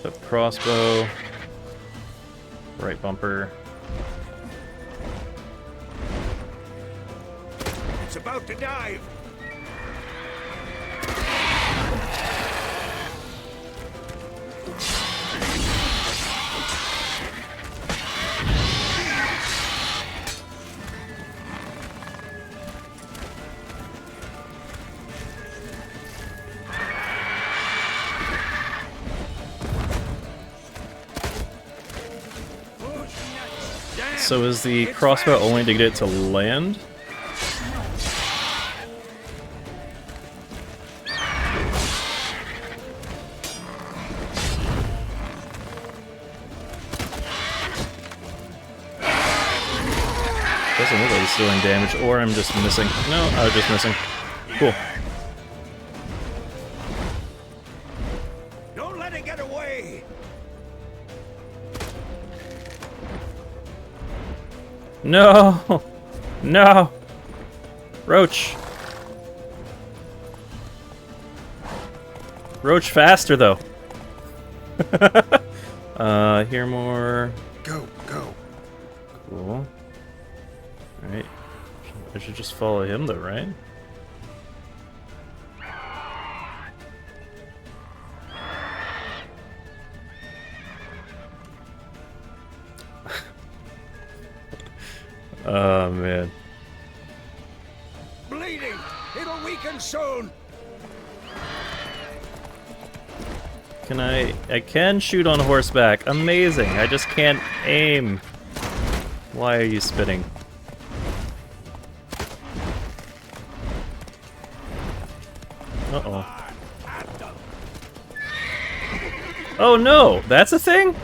The crossbow. Right bumper. It's about to dive! So is the crossbow only to get it to land? Doesn't look like he's doing damage, or I'm just missing. No, I was just missing. Cool. Don't let it get away! No! No! Roach! Roach faster, though. Hear more. Go, go. Cool. Alright. I should just follow him, though, right? Oh, man. Bleeding! It'll weaken soon! Can I can shoot on horseback. Amazing. I just can't aim. Why are you spitting? Uh-oh. Oh no! That's a thing?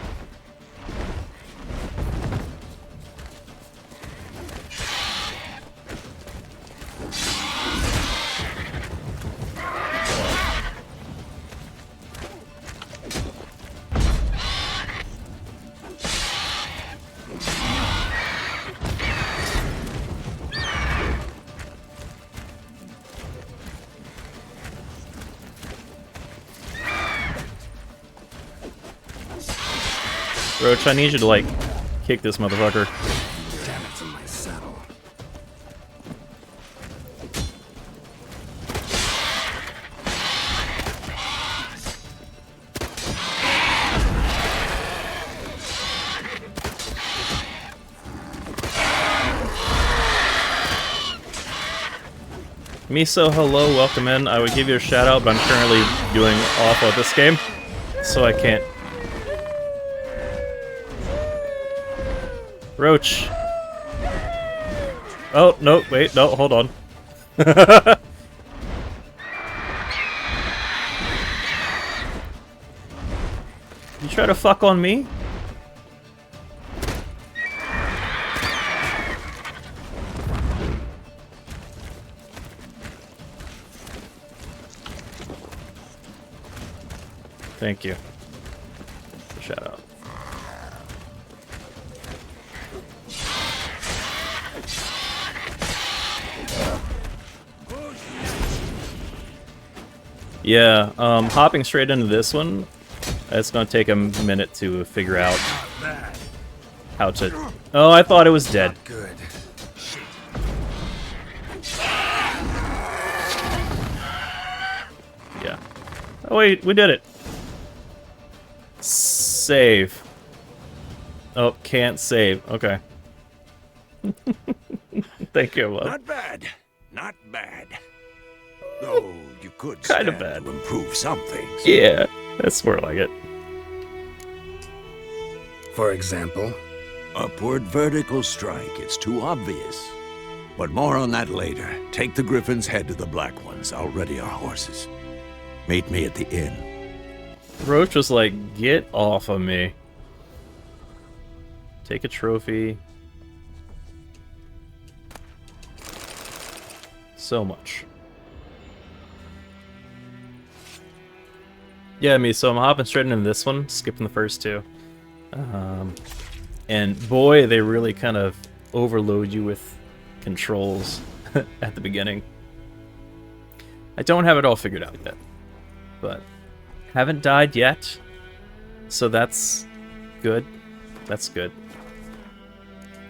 Roach, I need you to, like, kick this motherfucker. Damn, it's in my saddle. Miso, hello, welcome in. I would give you a shout out, but I'm currently doing awful at this game, so I can't. Roach. Oh, no, wait, no, hold on. You try to fuck on me? Thank you. Shout out. Yeah, hopping straight into this one, it's gonna take a minute to figure out how to... Oh, I thought it was dead. Good. Yeah. Oh wait, we did it. Save. Oh, can't save. Okay. Thank you, love. Not bad. Not bad. Though you could Kinda stand bad. to improve some things. Yeah, that's more like it. For example? Upward vertical strike. It's too obvious. But more on that later. Take the Griffin's head to the Black Ones. I'll ready our horses. Meet me at the inn. Roach was like, get off of me. Take a trophy. So much. Yeah, so I'm hopping straight into this one, skipping the first two. And boy, they really kind of overload you with controls at the beginning. I don't have it all figured out yet, but haven't died yet, so that's good. That's good.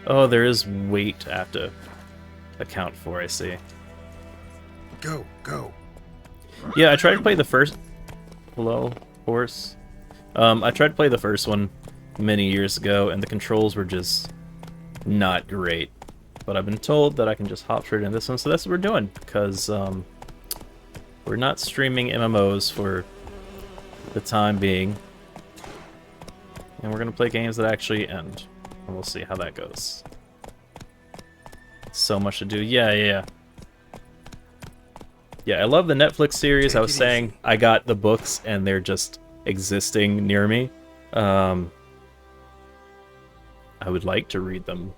Oh, there is weight I have to account for, I see. Go, go. Yeah, I tried to play the first... Hello, horse. I tried to play the first one many years ago, and the controls were just not great. But I've been told that I can just hop straight into this one, so that's what we're doing, because we're not streaming MMOs for the time being. And we're going to play games that actually end. And we'll see how that goes. So much to do. Yeah. Yeah, I love the Netflix series. I was saying I got the books and they're just existing near me. I would like to read them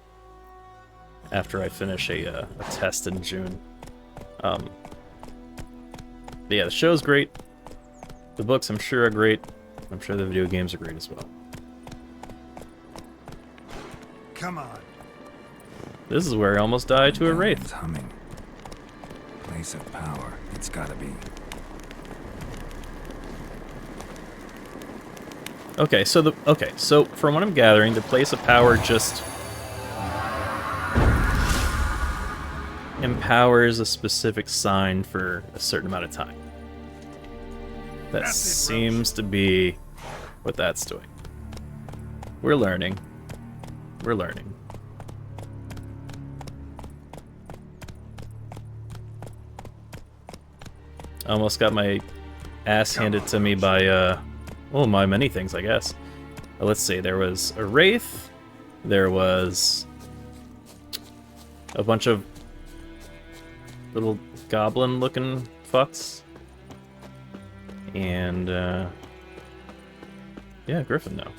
after I finish a test in June. But yeah, the show's great. The books, I'm sure, are great. I'm sure the video games are great as well. Come on. This is where I almost died to a wraith. Humming. Place of power. It's gotta be. Okay, so from what I'm gathering, the place of power just empowers a specific sign for a certain amount of time. That seems to be what that's doing. We're learning. We're learning. I almost got my ass handed to me by, well, my many things, I guess. Let's see, there was a wraith, there was a bunch of little goblin-looking fucks, and, yeah, Griffin now.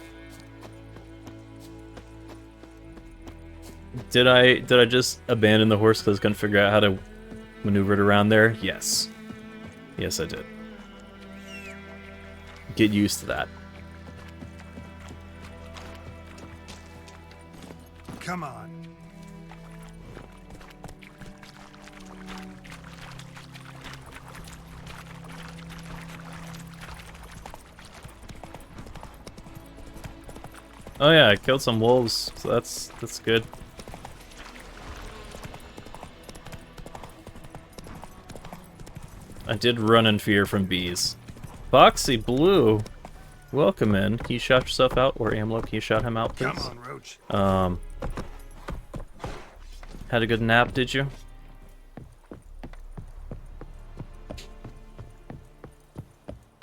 Did I just abandon the horse because I couldn't figure out how to maneuver it around there? Yes. Yes, I did. Get used to that. Come on. Oh yeah, I killed some wolves, so that's good. I did run in fear from bees. Boxy Blue, welcome in. Can you shout yourself out, or Amlo, can you shout him out, please? Come on, Roach. Had a good nap, did you?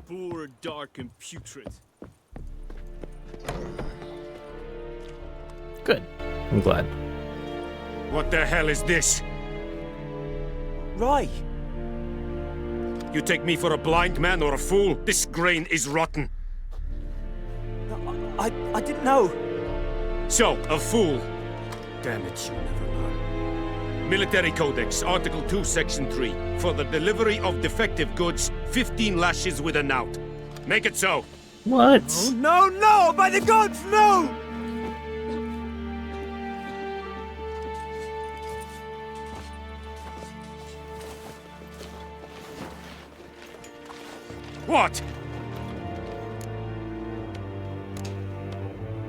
Poor, dark, and putrid. Good. I'm glad. What the hell is this? Rye! You take me for a blind man or a fool? This grain is rotten. I didn't know. So, a fool. Damn it, you never learn. Military Codex, Article 2, Section 3. For the delivery of defective goods, 15 lashes with a knout. Make it so. What? Oh, no, no! By the gods, no! What?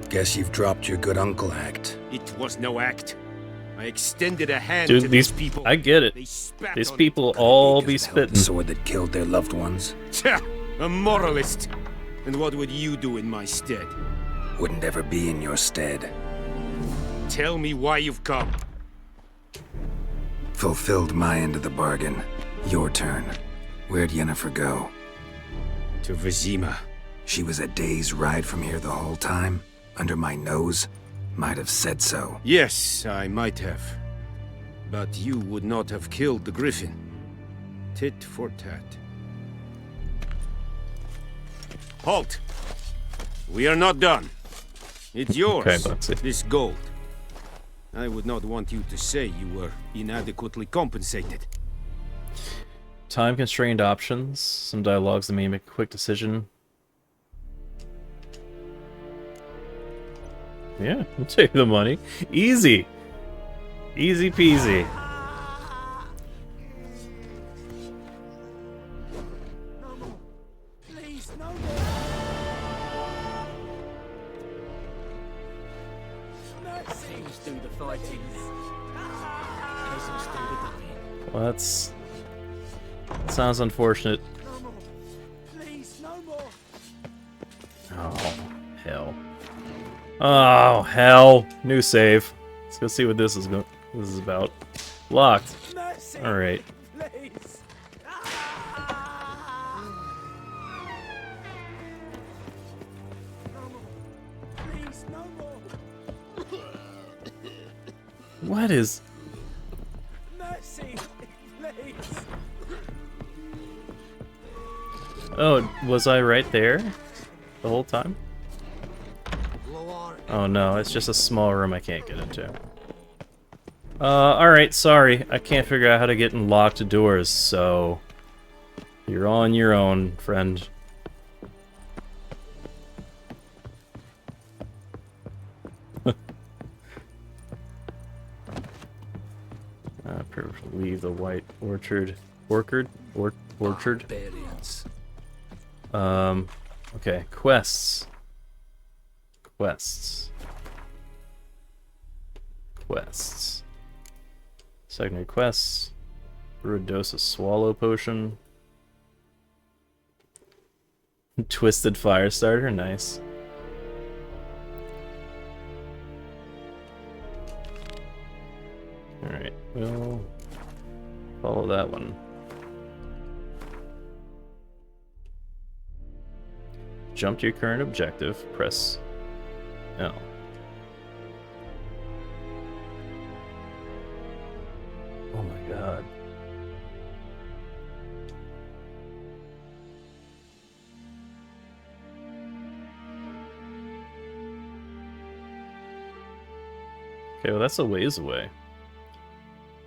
Guess you've dropped your good uncle act. It was no act. I extended a hand Dude, to these people. I get it. These people all be spitting. The sword that killed their loved ones. Tja, a moralist. And what would you do in my stead? Wouldn't ever be in your stead. Tell me why you've come. Fulfilled my end of the bargain. Your turn. Where'd Yennefer go? To Vizima. She was a day's ride from here the whole time? Under my nose? Might have said so. Yes, I might have. But you would not have killed the griffin. Tit for tat. Halt! We are not done. It's yours, Okay, this gold. I would not want you to say you were inadequately compensated. Time-constrained options. Some dialogues that may make a quick decision. Yeah, I'll take the money. Easy. Easy peasy. Please, no more! Mercy! Please do the fighting. Peasants do the dying. Well, that sounds unfortunate. No more! Please, no more! Oh, hell. Oh, hell. New save. Let's go see what this is about. Locked. Mercy! Alright. Please! Please, no more! What is... Mercy! Please! Oh, was I right there? The whole time? Oh no, it's just a small room I can't get into. Alright, sorry. I can't figure out how to get in locked doors, so... You're on your own, friend. Leave the white orchard. Orchard? Orchard? Barbarians. Okay, quests. Quests. Quests. Secondary quests. Brew a dose of swallow potion. Twisted fire starter, nice. Alright, we'll follow that one. Jump to your current objective, press L. Oh my god. Okay, well that's a ways away.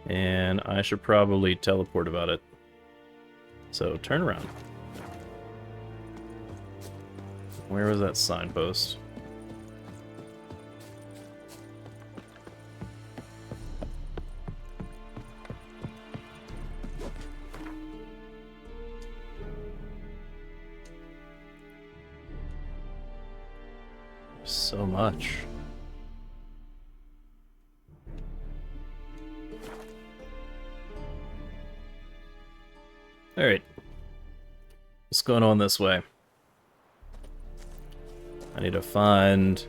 And I should probably teleport about it. So turn around. Where was that signpost? So much. Alright. What's going on this way? I need to find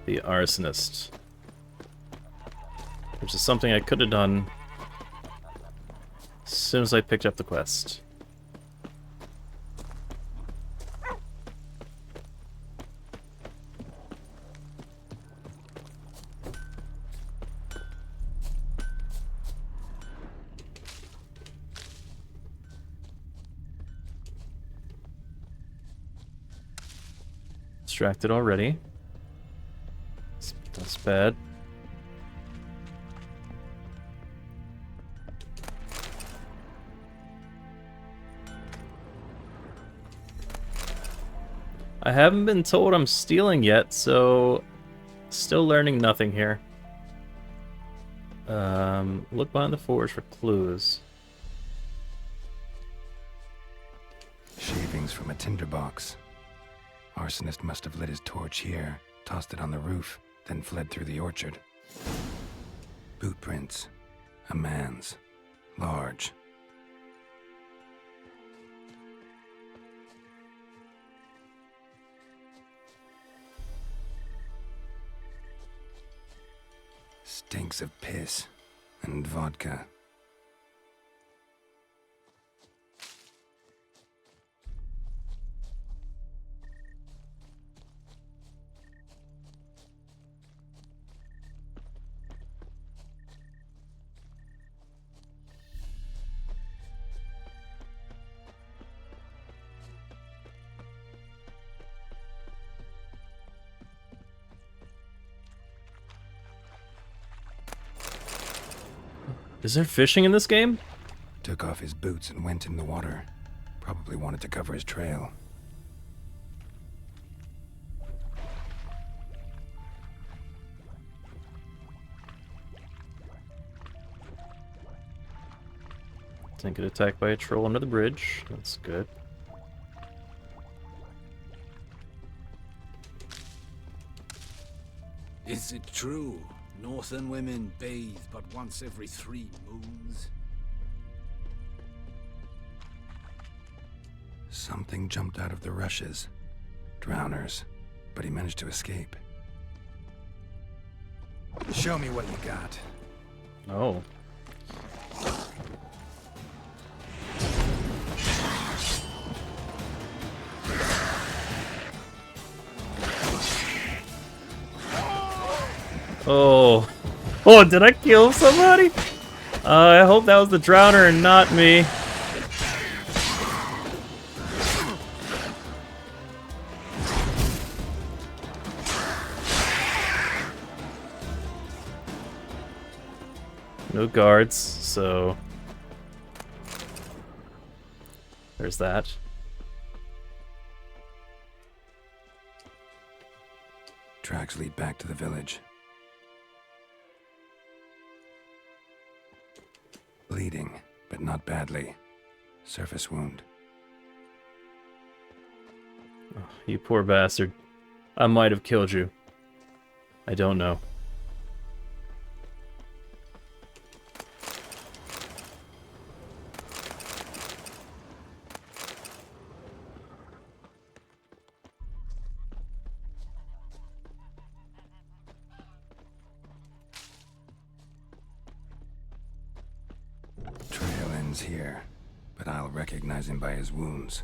the arsonist. Which is something I could have done as soon as I picked up the quest. distracted already. That's bad. I haven't been told I'm stealing yet, so still learning nothing here. Look behind the forge for clues. Shavings from a tinderbox. Arsonist must have lit his torch here, tossed it on the roof, then fled through the orchard. Boot prints. A man's. Large. Stinks of piss and vodka. Is there fishing in this game? Took off his boots and went in the water. Probably wanted to cover his trail. Didn't get attacked by a troll under the bridge. That's good. Is it true? Northern women bathe but once every 3 moons? Something jumped out of the rushes. Drowners. But he managed to escape. Show me what you got. Oh. Oh. Oh, did I kill somebody? I hope that was the drowner and not me. No guards, so there's that. Tracks lead back to the village. Bleeding, but not badly. Surface wound. Oh, you poor bastard. I might have killed you. I don't know. Trail ends here, but I'll recognize him by his wounds.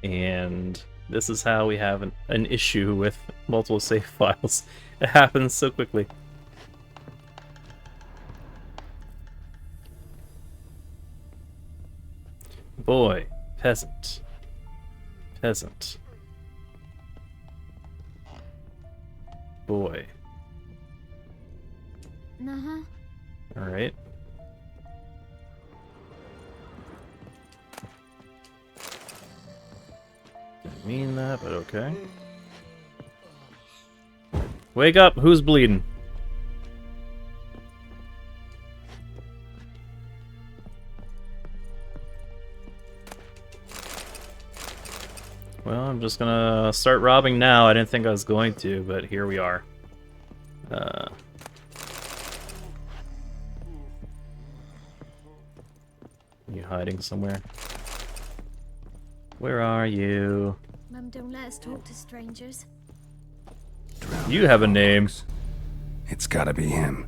And this is how we have an issue with multiple save files. It happens so quickly. Boy, peasant. Peasant. Boy. Uh-huh. Alright. Didn't mean that, but okay. Wake up! Who's bleeding? Well, I'm just gonna start robbing now. I didn't think I was going to, but here we are. You hiding somewhere? Where are you? Mum, don't let us talk to strangers. You have a name. It's gotta be him.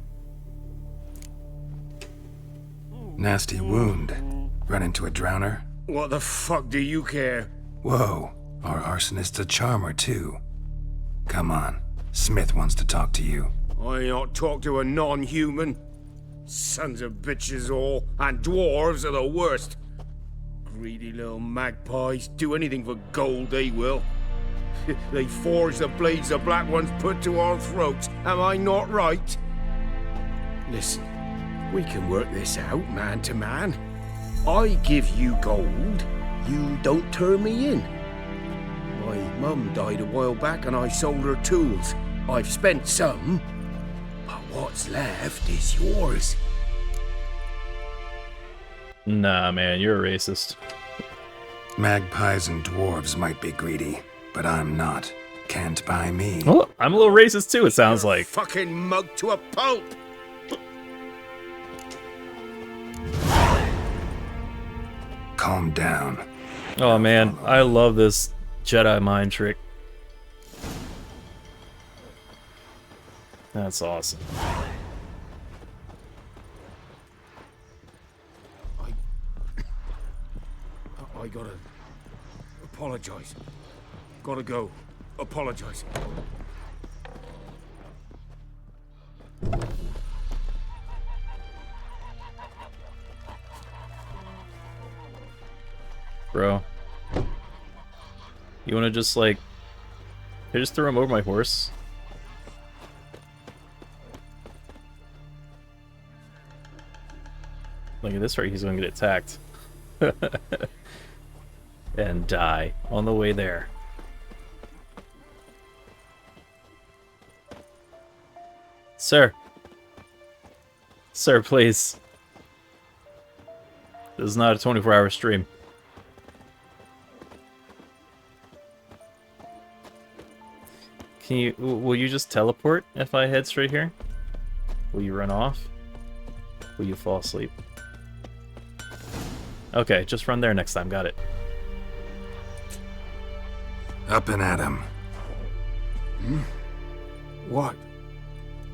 Nasty wound. Run into a drowner? What the fuck do you care? Whoa, our arsonist's a charmer too. Come on, Smith wants to talk to you. I not talk to a non-human. Sons of bitches all, and dwarves are the worst. Greedy little magpies, do anything for gold, they will. They forge the blades the Black Ones put to our throats, am I not right? Listen, we can work this out, man to man. I give you gold, you don't turn me in. My mum died a while back and I sold her tools. I've spent some, but what's left is yours. Nah, man, you're a racist. Magpies and dwarves might be greedy, but I'm not. Can't buy me. Oh, I'm a little racist too, it sounds like. Fucking mug to a pulp! Calm down. Oh man, I love this Jedi mind trick. That's awesome. I gotta apologize. Gotta go. Apologize. Bro. You wanna just like... Can I just throw him over my horse? Like at this rate, he's gonna get attacked. And die on the way there. Sir. Sir, please. This is not a 24-hour stream. Can you... Will you just teleport if I head straight here? Will you run off? Will you fall asleep? Okay, just run there next time. Got it. Up and at him. Hmm?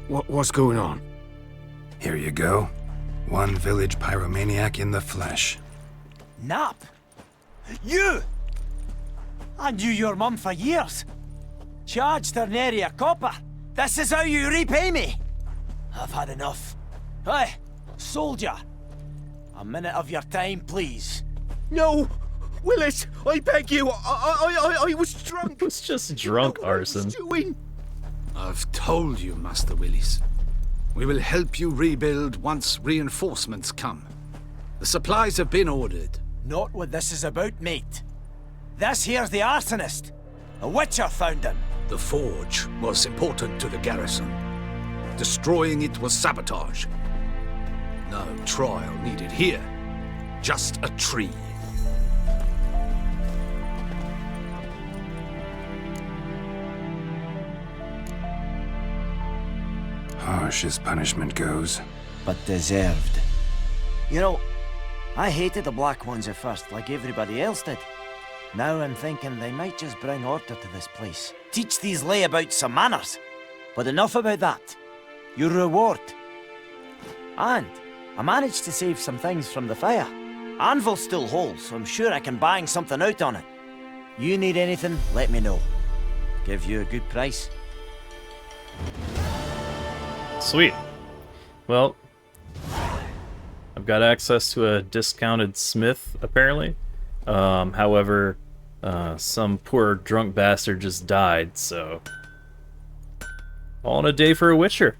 What's going on? Here you go. One village pyromaniac in the flesh. Nap? You? I knew your mum for years. Charged her nary a copper. This is how you repay me. I've had enough. Hey, soldier. A minute of your time, please. No! Willis, I beg you, I was drunk. It was just drunk arson. I've told you, Master Willis. We will help you rebuild once reinforcements come. The supplies have been ordered. Not what this is about, mate. This here's the arsonist. A witcher found him. The forge was important to the garrison. Destroying it was sabotage. No trial needed here. Just a tree. Harsh as punishment goes. But deserved. You know, I hated the Black Ones at first, like everybody else did. Now I'm thinking they might just bring order to this place. Teach these layabouts some manners. But enough about that. Your reward. And I managed to save some things from the fire. Anvil still holds, so I'm sure I can bang something out on it. You need anything, let me know. Give you a good price. Sweet. Well, I've got access to a discounted smith, apparently. However, some poor drunk bastard just died, so... All in a day for a witcher.